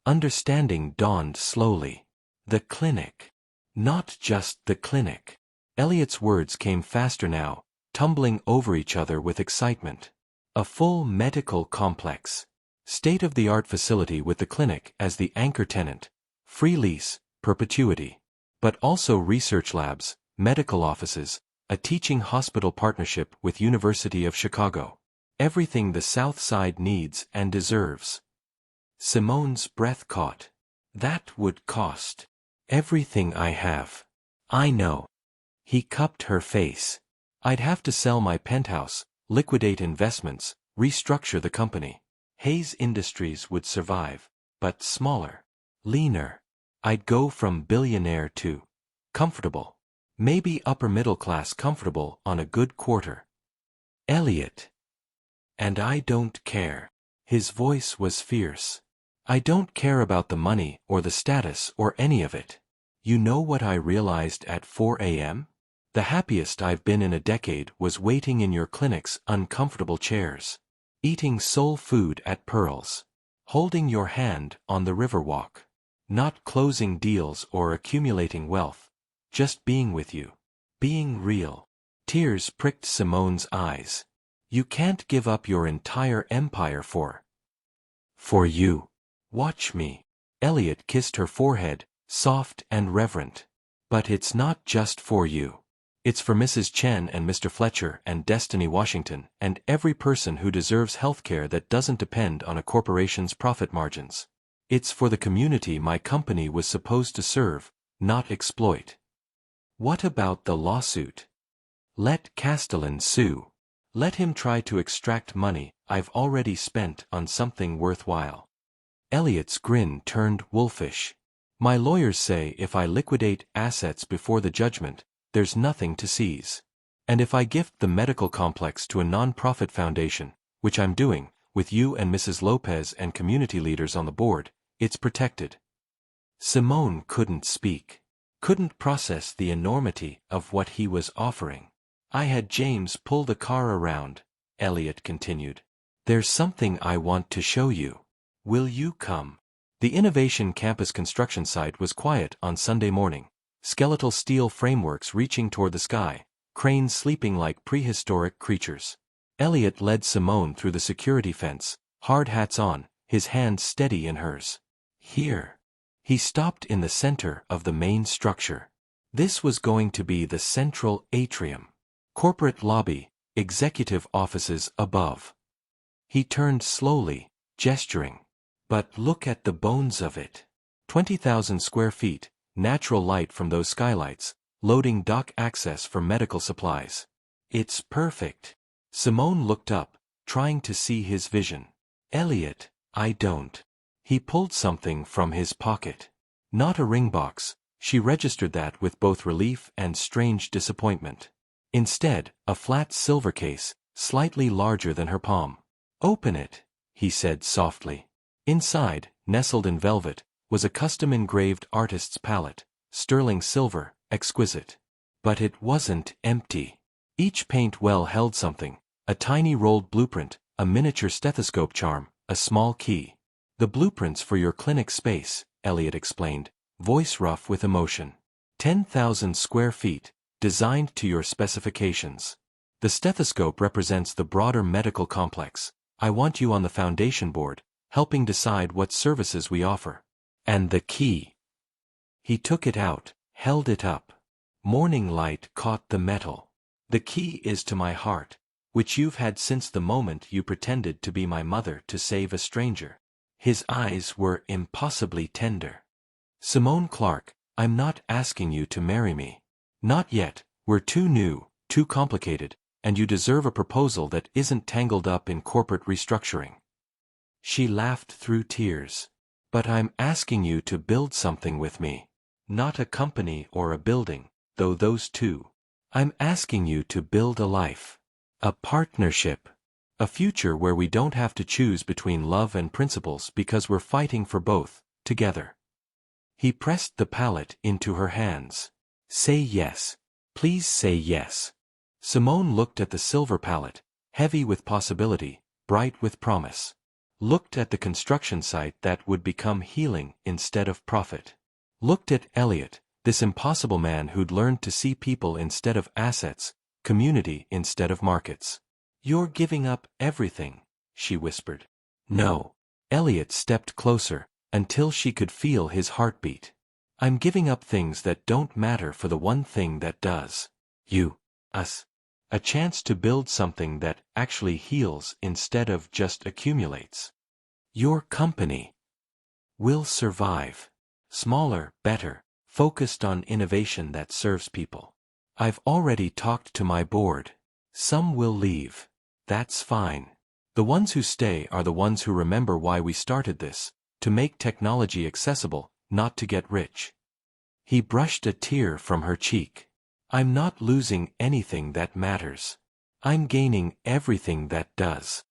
Understanding dawned slowly. The clinic. Not just the clinic. Elliott's words came faster now, tumbling over each other with excitement. A full medical complex. State-of-the-art facility with the clinic as the anchor tenant. Free lease, perpetuity. But also research labs, medical offices, a teaching hospital partnership with University of Chicago. Everything the South Side needs and deserves. Simone's breath caught. That would cost everything I have. I know. He cupped her face. I'd have to sell my penthouse, liquidate investments, restructure the company. Hayes Industries would survive, but smaller, leaner. I'd go from billionaire to comfortable. Maybe upper middle class comfortable on a good quarter. Elliott. And I don't care. His voice was fierce. I don't care about the money or the status or any of it. You know what I realized at 4 a.m.? The happiest I've been in a decade was waiting in your clinic's uncomfortable chairs. Eating soul food at Pearl's. Holding your hand on the Riverwalk. Not closing deals or accumulating wealth. Just being with you. Being real. Tears pricked Simone's eyes. You can't give up your entire empire for you. Watch me. Elliott kissed her forehead, soft and reverent. But it's not just for you. It's for Mrs. Chen and Mr. Fletcher and Destiny Washington and every person who deserves healthcare that doesn't depend on a corporation's profit margins. It's for the community my company was supposed to serve, not exploit. What about the lawsuit? Let Castellan sue. Let him try to extract money I've already spent on something worthwhile. Elliott's grin turned wolfish. My lawyers say if I liquidate assets before the judgment, there's nothing to seize. And if I gift the medical complex to a non-profit foundation, which I'm doing, with you and Mrs. Lopez and community leaders on the board, it's protected. Simone couldn't speak. Couldn't process the enormity of what he was offering. I had James pull the car around, Elliott continued. There's something I want to show you. Will you come? The Innovation Campus construction site was quiet on Sunday morning. Skeletal steel frameworks reaching toward the sky, cranes sleeping like prehistoric creatures. Elliott led Simone through the security fence, hard hats on, his hand steady in hers. Here. He stopped in the center of the main structure. This was going to be the central atrium. Corporate lobby, executive offices above. He turned slowly, gesturing. But look at the bones of it. 20,000 square feet, natural light from those skylights, loading dock access for medical supplies. It's perfect. Simone looked up, trying to see his vision. Elliott, I don't. He pulled something from his pocket. Not a ring box, she registered that with both relief and strange disappointment. Instead, a flat silver case, slightly larger than her palm. Open it, he said softly. Inside, nestled in velvet, was a custom-engraved artist's palette, sterling silver, exquisite. But it wasn't empty. Each paint well held something, a tiny rolled blueprint, a miniature stethoscope charm, a small key. The blueprints for your clinic space, Elliott explained, voice rough with emotion. 10,000 square feet, designed to your specifications. The stethoscope represents the broader medical complex. I want you on the foundation board, helping decide what services we offer. And the key. He took it out, held it up. Morning light caught the metal. The key is to my heart, which you've had since the moment you pretended to be my mother to save a stranger. His eyes were impossibly tender. Simone Clark, I'm not asking you to marry me. Not yet, we're too new, too complicated, and you deserve a proposal that isn't tangled up in corporate restructuring. She laughed through tears. But I'm asking you to build something with me. Not a company or a building, though those too. I'm asking you to build a life. A partnership. A future where we don't have to choose between love and principles because we're fighting for both, together. He pressed the palette into her hands. Say yes. Please say yes. Simone looked at the silver palette, heavy with possibility, bright with promise. Looked at the construction site that would become healing instead of profit. Looked at Elliott, This impossible man who'd learned to see people instead of assets, community instead of markets. "You're giving up everything," she whispered. "No." Elliott stepped closer, until she could feel his heartbeat. "I'm giving up things that don't matter for the one thing that does. You. Us. A chance to build something that actually heals instead of just accumulates. Your company will survive. Smaller, better, focused on innovation that serves people. I've already talked to my board. Some will leave. That's fine. The ones who stay are the ones who remember why we started this, to make technology accessible, not to get rich." He brushed a tear from her cheek. "I'm not losing anything that matters. I'm gaining everything that does."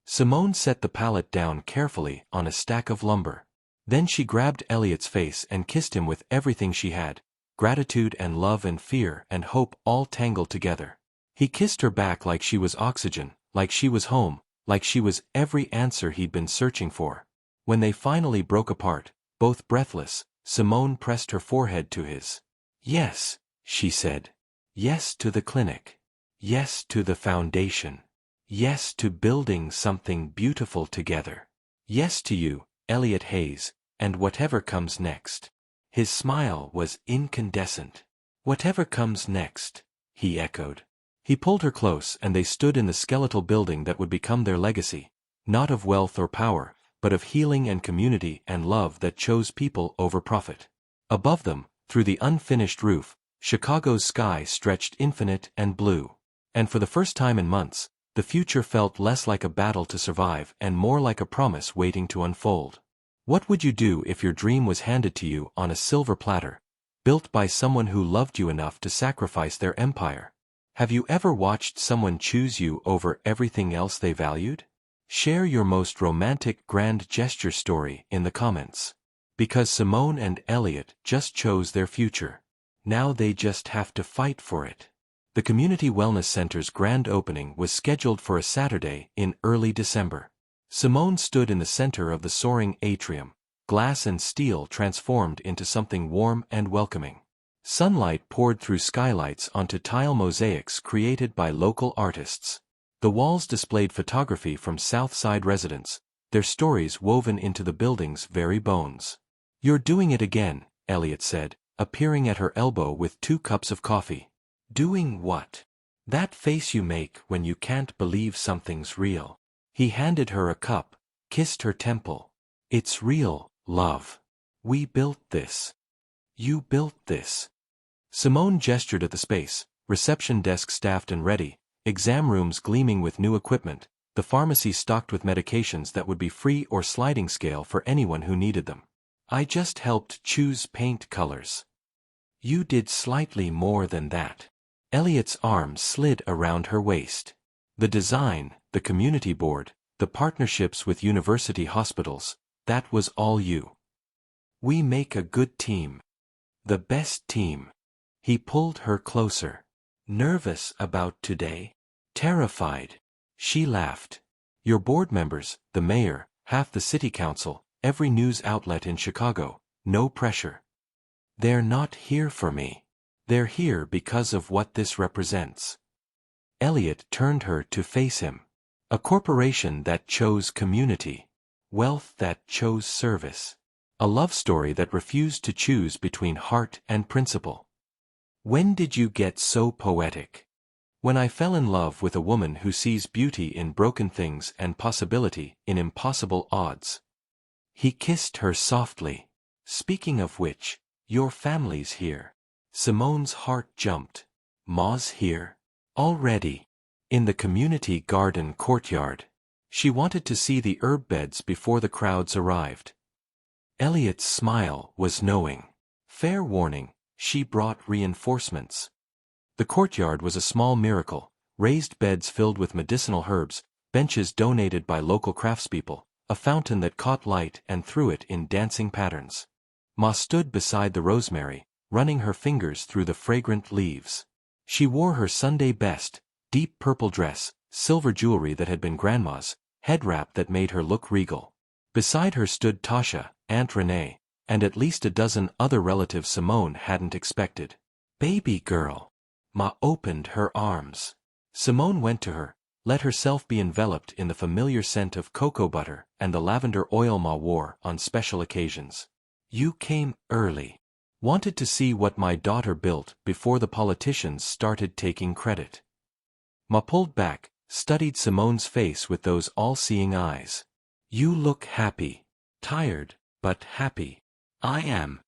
Simone set the pallet down carefully on a stack of lumber. Then she grabbed Elliott's face and kissed him with everything she had, gratitude and love and fear and hope all tangled together. He kissed her back like she was oxygen, like she was home, like she was every answer he'd been searching for. When they finally broke apart, both breathless, Simone pressed her forehead to his. "Yes," she said. "Yes to the clinic. Yes to the foundation. Yes to building something beautiful together. Yes to you, Elliott Hayes, and whatever comes next." His smile was incandescent. "Whatever comes next," he echoed. He pulled her close and they stood in the skeletal building that would become their legacy, not of wealth or power, but of healing and community and love that chose people over profit. Above them, through the unfinished roof, Chicago's sky stretched infinite and blue. And for the first time in months, the future felt less like a battle to survive and more like a promise waiting to unfold. What would you do if your dream was handed to you on a silver platter, built by someone who loved you enough to sacrifice their empire? Have you ever watched someone choose you over everything else they valued? Share your most romantic grand gesture story in the comments. Because Simone and Elliott just chose their future. Now they just have to fight for it. The Community Wellness Center's grand opening was scheduled for a Saturday in early December. Simone stood in the center of the soaring atrium, glass and steel transformed into something warm and welcoming. Sunlight poured through skylights onto tile mosaics created by local artists. The walls displayed photography from South Side residents, their stories woven into the building's very bones. "You're doing it again," Elliott said, appearing at her elbow with 2 cups of coffee. "Doing what?" "That face you make when you can't believe something's real." He handed her a cup, kissed her temple. "It's real, love. We built this. You built this." Simone gestured at the space, reception desk staffed and ready, exam rooms gleaming with new equipment, the pharmacy stocked with medications that would be free or sliding scale for anyone who needed them. "I just helped choose paint colors." "You did slightly more than that." Elliott's arm slid around her waist. "The design, the community board, the partnerships with university hospitals, that was all you. We make a good team. The best team." He pulled her closer. "Nervous about today?" "Terrified." She laughed. "Your board members, the mayor, half the city council, every news outlet in Chicago, no pressure. They're not here for me. They're here because of what this represents." Elliott turned her to face him. "A corporation that chose community. Wealth that chose service. A love story that refused to choose between heart and principle." "When did you get so poetic?" "When I fell in love with a woman who sees beauty in broken things and possibility in impossible odds." He kissed her softly. "Speaking of which, your family's here." Simone's heart jumped. "Ma's here? Already?" "In the community garden courtyard. She wanted to see the herb beds before the crowds arrived." Elliott's smile was knowing. "Fair warning, she brought reinforcements." The courtyard was a small miracle, raised beds filled with medicinal herbs, benches donated by local craftspeople, a fountain that caught light and threw it in dancing patterns. Ma stood beside the rosemary, running her fingers through the fragrant leaves. She wore her Sunday best, deep purple dress, silver jewelry that had been Grandma's, head wrap that made her look regal. Beside her stood Tasha, Aunt Renee, and at least a dozen other relatives Simone hadn't expected. "Baby girl." Ma opened her arms. Simone went to her, let herself be enveloped in the familiar scent of cocoa butter and the lavender oil Ma wore on special occasions. "You came early. Wanted to see what my daughter built before the politicians started taking credit." Ma pulled back, studied Simone's face with those all-seeing eyes. "You look happy. Tired, but happy." "I am.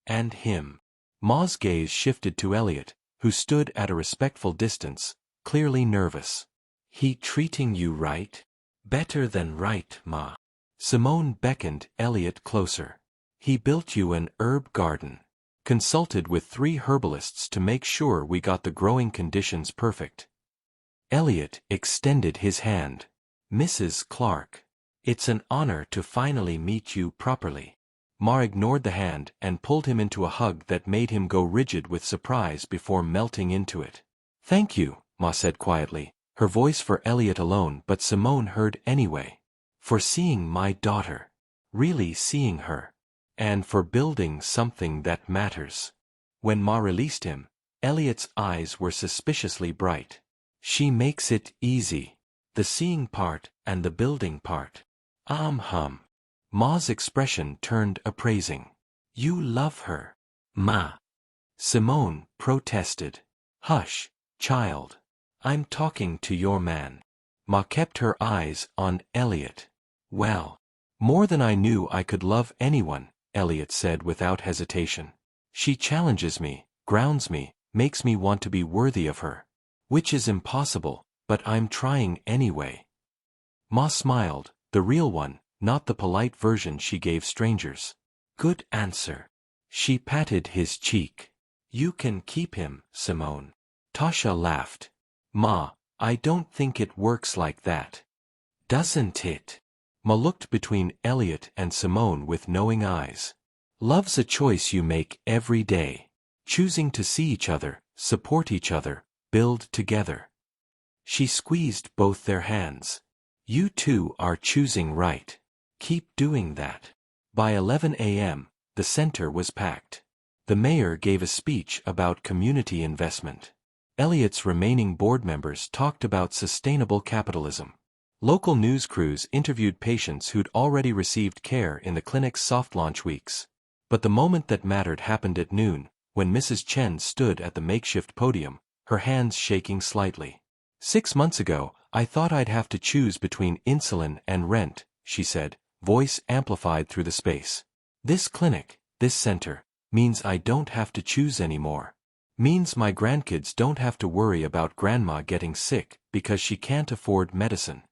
And him." Ma's gaze shifted to Elliott, who stood at a respectful distance, clearly nervous. "He treating you right?" "Better than right, Ma." Simone beckoned Elliott closer. "He built you an herb garden. Consulted with 3 herbalists to make sure we got the growing conditions perfect." Elliott extended his hand. "Mrs. Clark. It's an honor to finally meet you properly." Ma ignored the hand and pulled him into a hug that made him go rigid with surprise before melting into it. "Thank you," Ma said quietly, her voice for Elliott alone, but Simone heard anyway. "For seeing my daughter. Really seeing her. And for building something that matters." When Ma released him, Elliott's eyes were suspiciously bright. "She makes it easy. The seeing part and the building part." Hum. Ma's expression turned appraising. "You love her, Ma." Simone protested. "Hush, child. I'm talking to your man." Ma kept her eyes on Elliott. "Well, more than I knew I could love anyone," Elliott said without hesitation. "She challenges me, grounds me, makes me want to be worthy of her. Which is impossible, but I'm trying anyway." Ma smiled, the real one, not the polite version she gave strangers. "Good answer." She patted his cheek. "You can keep him, Simone." Tasha laughed. "Ma, I don't think it works like that." "Doesn't it?" Ma looked between Elliott and Simone with knowing eyes. "Love's a choice you make every day. Choosing to see each other, support each other, build together." She squeezed both their hands. "You two are choosing right. Keep doing that." By 11 a.m., the center was packed. The mayor gave a speech about community investment. Elliott's remaining board members talked about sustainable capitalism. Local news crews interviewed patients who'd already received care in the clinic's soft launch weeks. But the moment that mattered happened at noon, when Mrs. Chen stood at the makeshift podium, her hands shaking slightly. "6 months ago, I thought I'd have to choose between insulin and rent," she said, voice amplified through the space. "This clinic, this center, means I don't have to choose anymore. Means my grandkids don't have to worry about grandma getting sick because she can't afford medicine."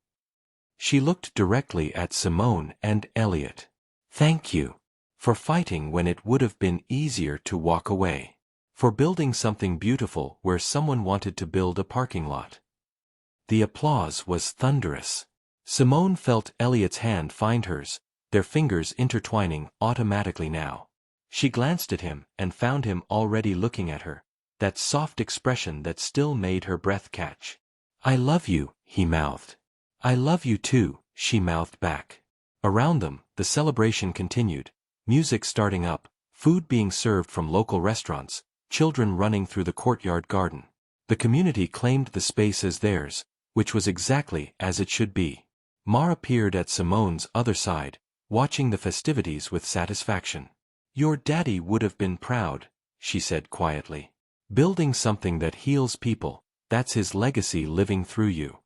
She looked directly at Simone and Elliott. "Thank you. For fighting when it would have been easier to walk away. For building something beautiful where someone wanted to build a parking lot." The applause was thunderous. Simone felt Elliott's hand find hers, their fingers intertwining automatically now. She glanced at him and found him already looking at her, that soft expression that still made her breath catch. "I love you," he mouthed. "I love you too," she mouthed back. Around them, the celebration continued, music starting up, food being served from local restaurants, children running through the courtyard garden. The community claimed the space as theirs, which was exactly as it should be. Ma appeared at Simone's other side, watching the festivities with satisfaction. "Your daddy would have been proud," she said quietly. "Building something that heals people, that's his legacy living through you."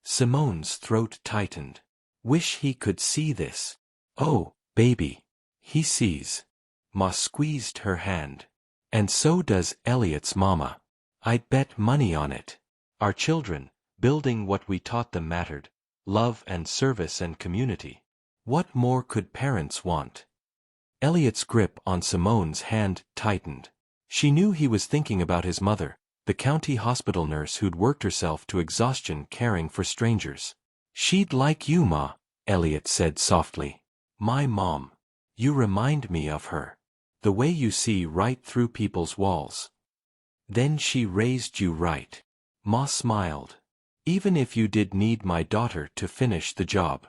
Simone's throat tightened. "Wish he could see this." "Oh, baby. He sees." Ma squeezed her hand. "And so does Elliott's mama. I'd bet money on it. Our children, building what we taught them mattered. Love and service and community. What more could parents want?" Elliott's grip on Simone's hand tightened. She knew he was thinking about his mother, the county hospital nurse who'd worked herself to exhaustion caring for strangers. "She'd like you, Ma," Elliott said softly. "My mom. You remind me of her. The way you see right through people's walls." "Then she raised you right." Ma smiled. "Even if you did need my daughter to finish the job."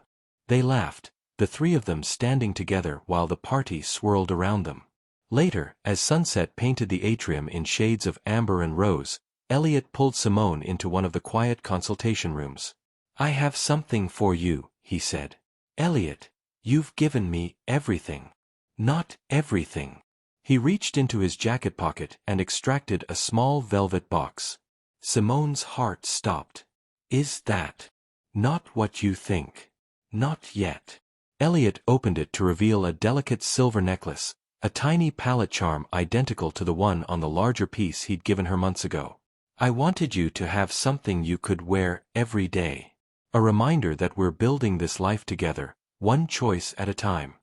They laughed, the three of them standing together while the party swirled around them. Later, as sunset painted the atrium in shades of amber and rose, Elliott pulled Simone into one of the quiet consultation rooms. "I have something for you," he said. "Elliott, you've given me everything." "Not everything." He reached into his jacket pocket and extracted a small velvet box. Simone's heart stopped. "Is that not what you think?" "Not yet." Elliott opened it to reveal a delicate silver necklace, a tiny palette charm identical to the one on the larger piece he'd given her months ago. "I wanted you to have something you could wear every day. A reminder that we're building this life together, one choice at a time."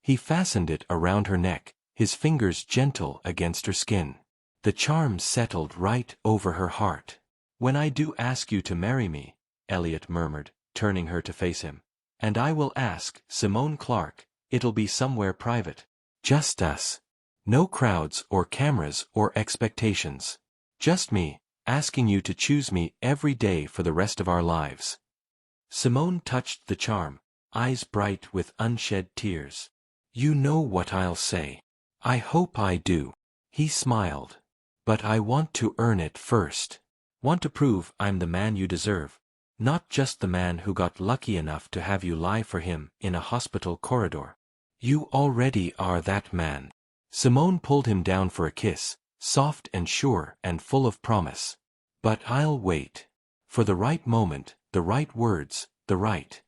He fastened it around her neck, his fingers gentle against her skin. The charm settled right over her heart. "When I do ask you to marry me," Elliott murmured, turning her to face him, "and I will ask Simone Clark, it'll be somewhere private. Just us. No crowds or cameras or expectations. Just me, asking you to choose me every day for the rest of our lives." Simone touched the charm, eyes bright with unshed tears. "You know what I'll say." "I hope I do." He smiled. "But I want to earn it first. Want to prove I'm the man you deserve, not just the man who got lucky enough to have you lie for him in a hospital corridor." "You already are that man." Simone pulled him down for a kiss, soft and sure and full of promise. "But I'll wait. For the right moment, the right words, the right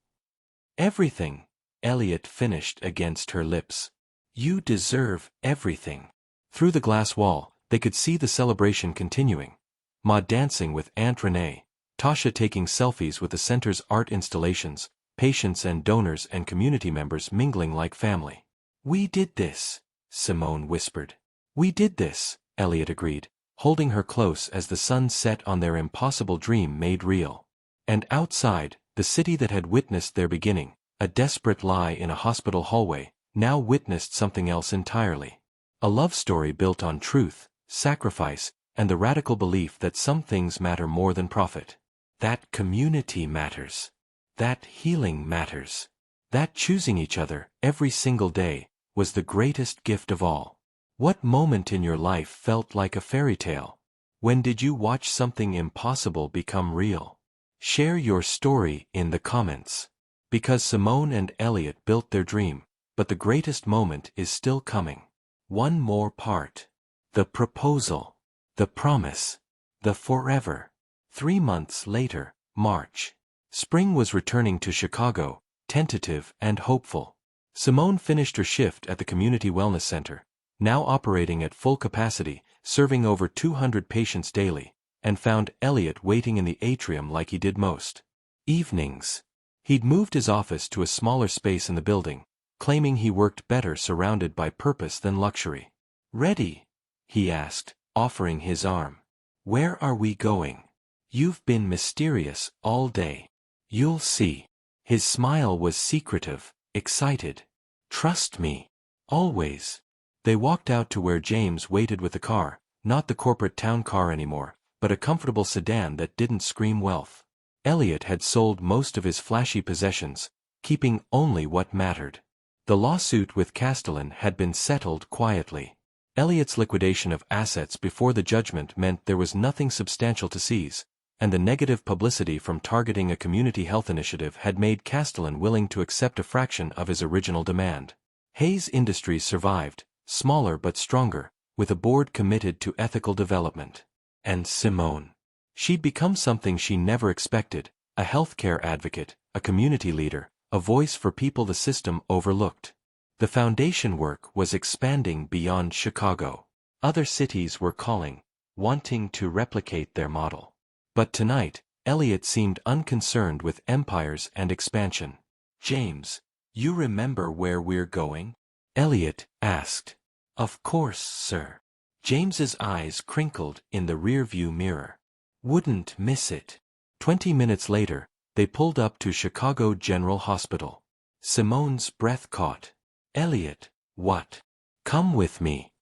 everything," Elliott finished against her lips. "You deserve everything." Through the glass wall, they could see the celebration continuing. Ma dancing with Aunt Renee, Tasha taking selfies with the center's art installations, patients and donors and community members mingling like family. "We did this," Simone whispered. "We did this," Elliott agreed, holding her close as the sun set on their impossible dream made real. And outside, the city that had witnessed their beginning, a desperate lie in a hospital hallway, now witnessed something else entirely. A love story built on truth, sacrifice, and the radical belief that some things matter more than profit. That community matters. That healing matters. That choosing each other, every single day, was the greatest gift of all. What moment in your life felt like a fairy tale? When did you watch something impossible become real? Share your story in the comments. Because Simone and Elliott built their dream, but the greatest moment is still coming. One more part. The proposal. The promise. The forever. 3 months later, March. Spring was returning to Chicago, tentative and hopeful. Simone finished her shift at the Community Wellness Center, now operating at full capacity, serving over 200 patients daily, and found Elliott waiting in the atrium like he did most evenings. He'd moved his office to a smaller space in the building, claiming he worked better surrounded by purpose than luxury. "Ready?" he asked, offering his arm. "Where are we going?" "You've been mysterious all day. You'll see." His smile was secretive, excited. "Trust me. Always." They walked out to where James waited with the car, not the corporate town car anymore, but a comfortable sedan that didn't scream wealth. Elliott had sold most of his flashy possessions, keeping only what mattered. The lawsuit with Castellan had been settled quietly. Elliott's liquidation of assets before the judgment meant there was nothing substantial to seize, and the negative publicity from targeting a community health initiative had made Castellan willing to accept a fraction of his original demand. Hayes Industries survived, smaller but stronger, with a board committed to ethical development. And Simone. She'd become something she never expected, a healthcare advocate, a community leader, a voice for people the system overlooked. The foundation work was expanding beyond Chicago. Other cities were calling, wanting to replicate their model. But tonight, Elliott seemed unconcerned with empires and expansion. "James, you remember where we're going?" Elliott asked. "Of course, sir." James's eyes crinkled in the rearview mirror. "Wouldn't miss it." 20 minutes later, they pulled up to Chicago General Hospital. Simone's breath caught. "Elliott, what?" "Come with me."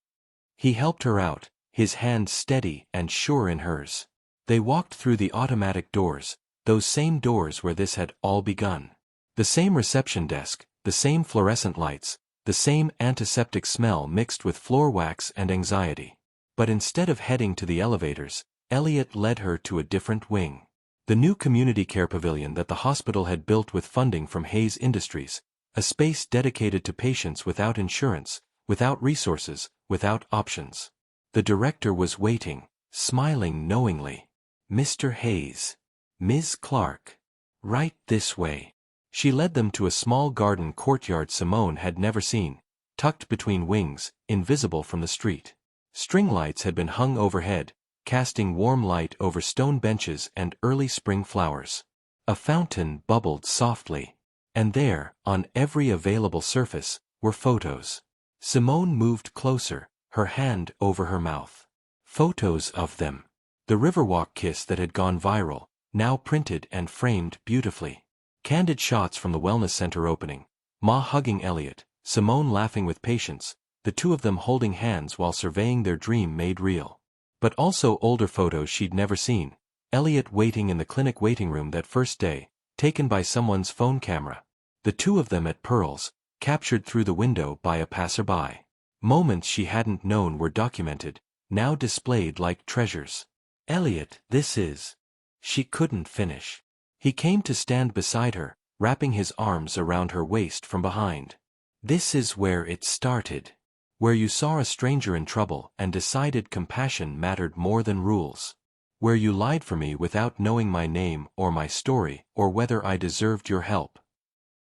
He helped her out, his hand steady and sure in hers. They walked through the automatic doors, those same doors where this had all begun. The same reception desk, the same fluorescent lights, the same antiseptic smell mixed with floor wax and anxiety. But instead of heading to the elevators, Elliott led her to a different wing. The new community care pavilion that the hospital had built with funding from Hayes Industries, a space dedicated to patients without insurance, without resources, without options. The director was waiting, smiling knowingly. "Mr. Hayes. Ms. Clark. Right this way." She led them to a small garden courtyard Simone had never seen, tucked between wings, invisible from the street. String lights had been hung overhead, casting warm light over stone benches and early spring flowers. A fountain bubbled softly. And there, on every available surface, were photos. Simone moved closer, her hand over her mouth. Photos of them. The Riverwalk kiss that had gone viral, now printed and framed beautifully. Candid shots from the wellness center opening, Ma hugging Elliott, Simone laughing with patience, the two of them holding hands while surveying their dream made real. But also older photos she'd never seen, Elliott waiting in the clinic waiting room that first day, taken by someone's phone camera. The two of them at Pearl's, captured through the window by a passerby. Moments she hadn't known were documented, now displayed like treasures. "Elliott, this is..." She couldn't finish. He came to stand beside her, wrapping his arms around her waist from behind. "This is where it started. Where you saw a stranger in trouble and decided compassion mattered more than rules. Where you lied for me without knowing my name or my story or whether I deserved your help."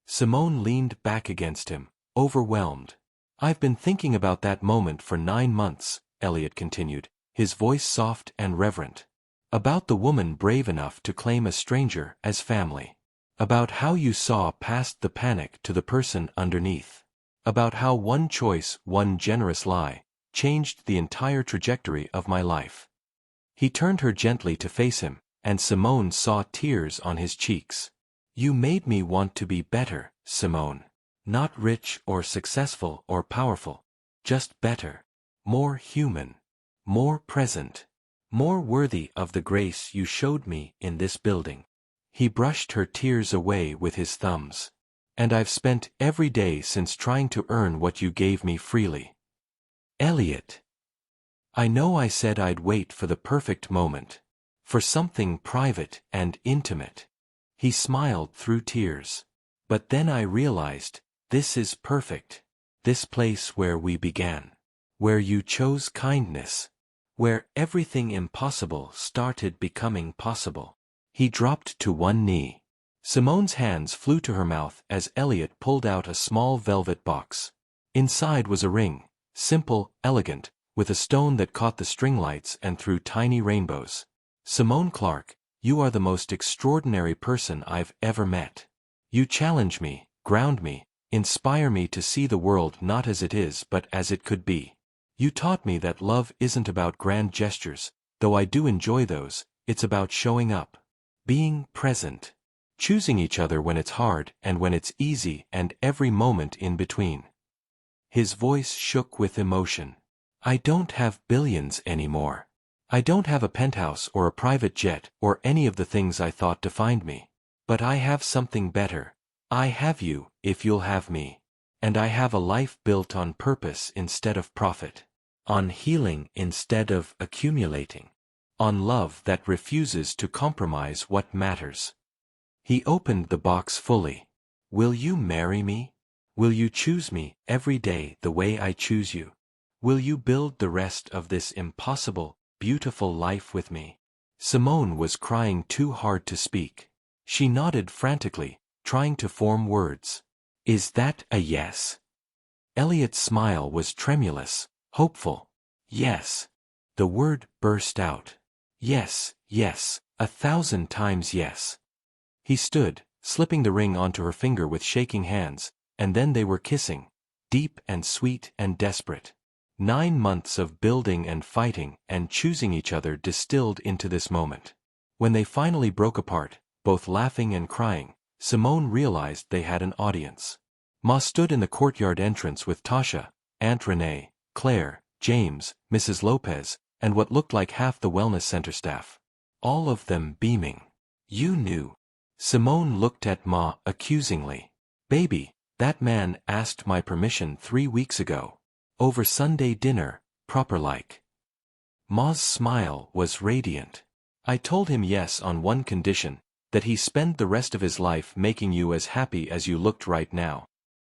Simone leaned back against him, overwhelmed. "I've been thinking about that moment for 9 months, Elliott continued, his voice soft and reverent. "About the woman brave enough to claim a stranger as family. About how you saw past the panic to the person underneath. About how one choice, one generous lie, changed the entire trajectory of my life." He turned her gently to face him, and Simone saw tears on his cheeks. "You made me want to be better, Simone. Not rich or successful or powerful. Just better. More human. More present. More worthy of the grace you showed me in this building." He brushed her tears away with his thumbs. "And I've spent every day since trying to earn what you gave me freely. Elliott. I know I said I'd wait for the perfect moment. For something private and intimate." He smiled through tears. "But then I realized, this is perfect. This place where we began. Where you chose kindness. Where everything impossible started becoming possible." He dropped to one knee. Simone's hands flew to her mouth as Elliott pulled out a small velvet box. Inside was a ring, simple, elegant, with a stone that caught the string lights and threw tiny rainbows. "Simone Clark, you are the most extraordinary person I've ever met. You challenge me, ground me, inspire me to see the world not as it is but as it could be. You taught me that love isn't about grand gestures, though I do enjoy those, it's about showing up. Being present. Choosing each other when it's hard and when it's easy and every moment in between." His voice shook with emotion. "I don't have billions anymore. I don't have a penthouse or a private jet or any of the things I thought defined me. But I have something better. I have you, if you'll have me. And I have a life built on purpose instead of profit. On healing instead of accumulating. On love that refuses to compromise what matters." He opened the box fully. "Will you marry me? Will you choose me every day the way I choose you? Will you build the rest of this impossible, beautiful life with me?" Simone was crying too hard to speak. She nodded frantically, trying to form words. "Is that a yes?" Elliott's smile was tremulous, hopeful. "Yes." The word burst out. "Yes, yes, 1,000 times yes." He stood, slipping the ring onto her finger with shaking hands, and then they were kissing, deep and sweet and desperate. 9 months of building and fighting and choosing each other distilled into this moment. When they finally broke apart, both laughing and crying, Simone realized they had an audience. Ma stood in the courtyard entrance with Tasha, Aunt Renee, Claire, James, Mrs. Lopez, and what looked like half the wellness center staff. All of them beaming. "You knew." Simone looked at Ma accusingly. "Baby, That man asked my permission 3 weeks ago. Over Sunday dinner, proper like. Ma's smile was radiant. I told him yes on one condition, that he spend the rest of his life making you as happy as you looked right now.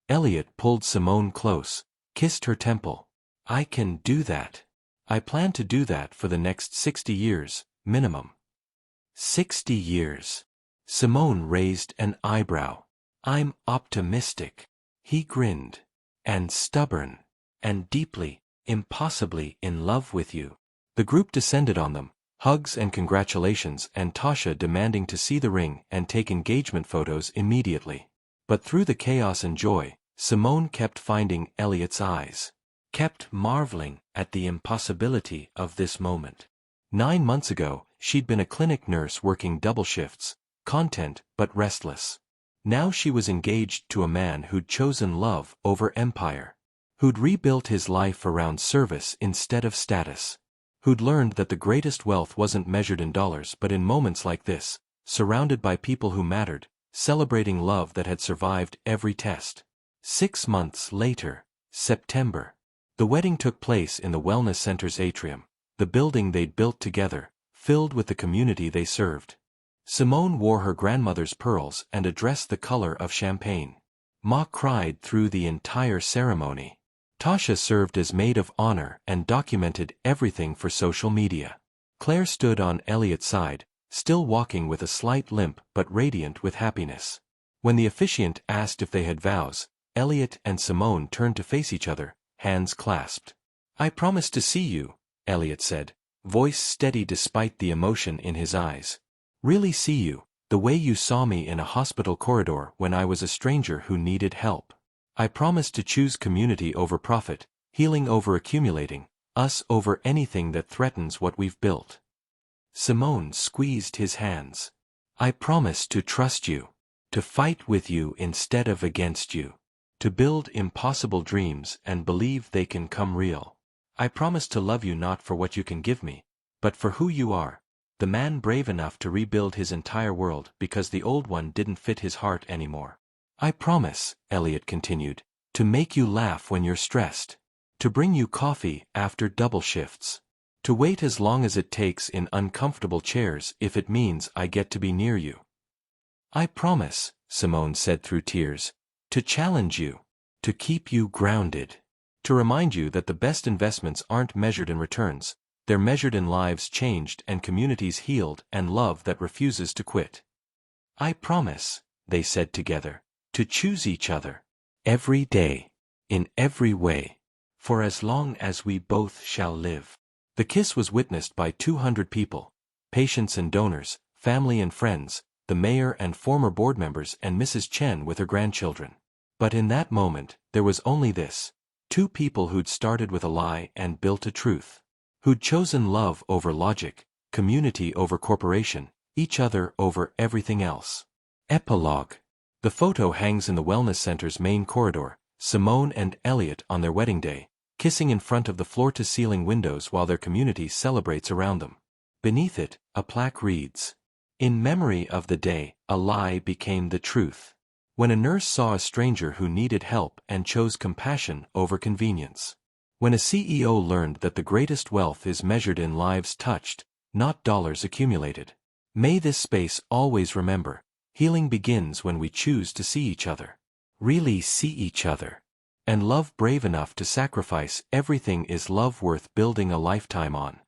Elliott pulled Simone close, kissed her temple. I can do that. I plan to do that for the next 60 years, minimum. 60 years. Simone raised an eyebrow. I'm optimistic. He grinned. And stubborn. And deeply, impossibly in love with you. The group descended on them, hugs and congratulations, and Tasha demanding to see the ring and take engagement photos immediately. But through the chaos and joy, Simone kept finding Elliott's eyes. Kept marveling at the impossibility of this moment. 9 months ago, she'd been a clinic nurse working double shifts, content but restless. Now she was engaged to a man who'd chosen love over empire. Who'd rebuilt his life around service instead of status. Who'd learned that the greatest wealth wasn't measured in dollars but in moments like this, surrounded by people who mattered, celebrating love that had survived every test. 6 months later, September. The wedding took place in the wellness center's atrium, the building they'd built together, filled with the community they served. Simone wore her grandmother's pearls and a dress the color of champagne. Ma cried through the entire ceremony. Tasha served as maid of honor and documented everything for social media. Claire stood on Elliott's side, still walking with a slight limp but radiant with happiness. When the officiant asked if they had vows, Elliott and Simone turned to face each other, hands clasped. I promise to see you, Elliott said, voice steady despite the emotion in his eyes. Really see you, the way you saw me in a hospital corridor when I was a stranger who needed help. I promise to choose community over profit, healing over accumulating, us over anything that threatens what we've built. Simone squeezed his hands. I promise to trust you, to fight with you instead of against you, to build impossible dreams and believe they can come real. I promise to love you not for what you can give me, but for who you are. The man brave enough to rebuild his entire world because the old one didn't fit his heart anymore. I promise, Elliott continued, to make you laugh when you're stressed, to bring you coffee after double shifts, to wait as long as it takes in uncomfortable chairs if it means I get to be near you. I promise, Simone said through tears, to challenge you, to keep you grounded, to remind you that the best investments aren't measured in returns. They're measured in lives changed and communities healed and love that refuses to quit. I promise, they said together, to choose each other, every day, in every way, for as long as we both shall live. The kiss was witnessed by 200 people, patients and donors, family and friends, the mayor and former board members and Mrs. Chen with her grandchildren. But in that moment, there was only this. 2 people who'd started with a lie and built a truth. Who'd chosen love over logic, community over corporation, each other over everything else. Epilogue. The photo hangs in the wellness center's main corridor, Simone and Elliott on their wedding day, kissing in front of the floor-to-ceiling windows while their community celebrates around them. Beneath it, a plaque reads, in memory of the day, a lie became the truth. When a nurse saw a stranger who needed help and chose compassion over convenience. When a CEO learned that the greatest wealth is measured in lives touched, not dollars accumulated. May this space always remember, healing begins when we choose to see each other. Really see each other. And love brave enough to sacrifice everything is love worth building a lifetime on.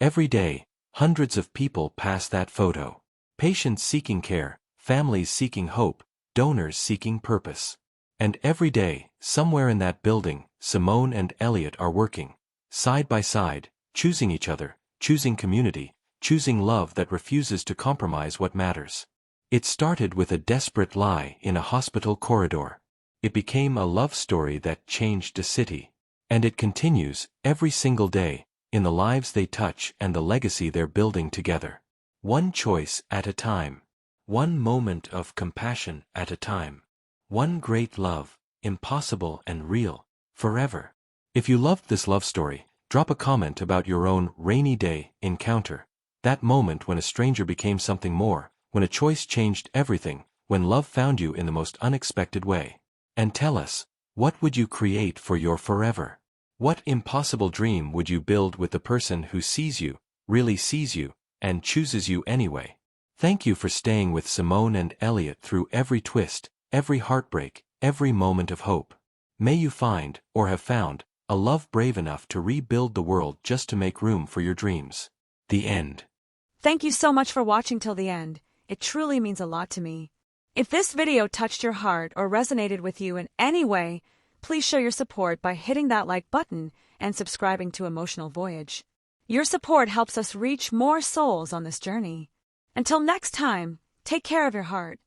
Every day, hundreds of people pass that photo. Patients seeking care, families seeking hope, donors seeking purpose. And every day, somewhere in that building, Simone and Elliott are working, side by side, choosing each other, choosing community, choosing love that refuses to compromise what matters. It started with a desperate lie in a hospital corridor. It became a love story that changed a city. And it continues, every single day, in the lives they touch and the legacy they're building together. One choice at a time. One moment of compassion at a time. One great love, impossible and real, forever. If you loved this love story, drop a comment about your own rainy day encounter. That moment when a stranger became something more, when a choice changed everything, when love found you in the most unexpected way. And tell us, what would you create for your forever? What impossible dream would you build with the person who sees you, really sees you, and chooses you anyway? Thank you for staying with Simone and Elliott through every twist, every heartbreak, every moment of hope. May you find, or have found, a love brave enough to rebuild the world just to make room for your dreams. The end. Thank you so much for watching till the end. It truly means a lot to me. If this video touched your heart or resonated with you in any way, please show your support by hitting that like button and subscribing to Emotional Voyage. Your support helps us reach more souls on this journey. Until next time, take care of your heart.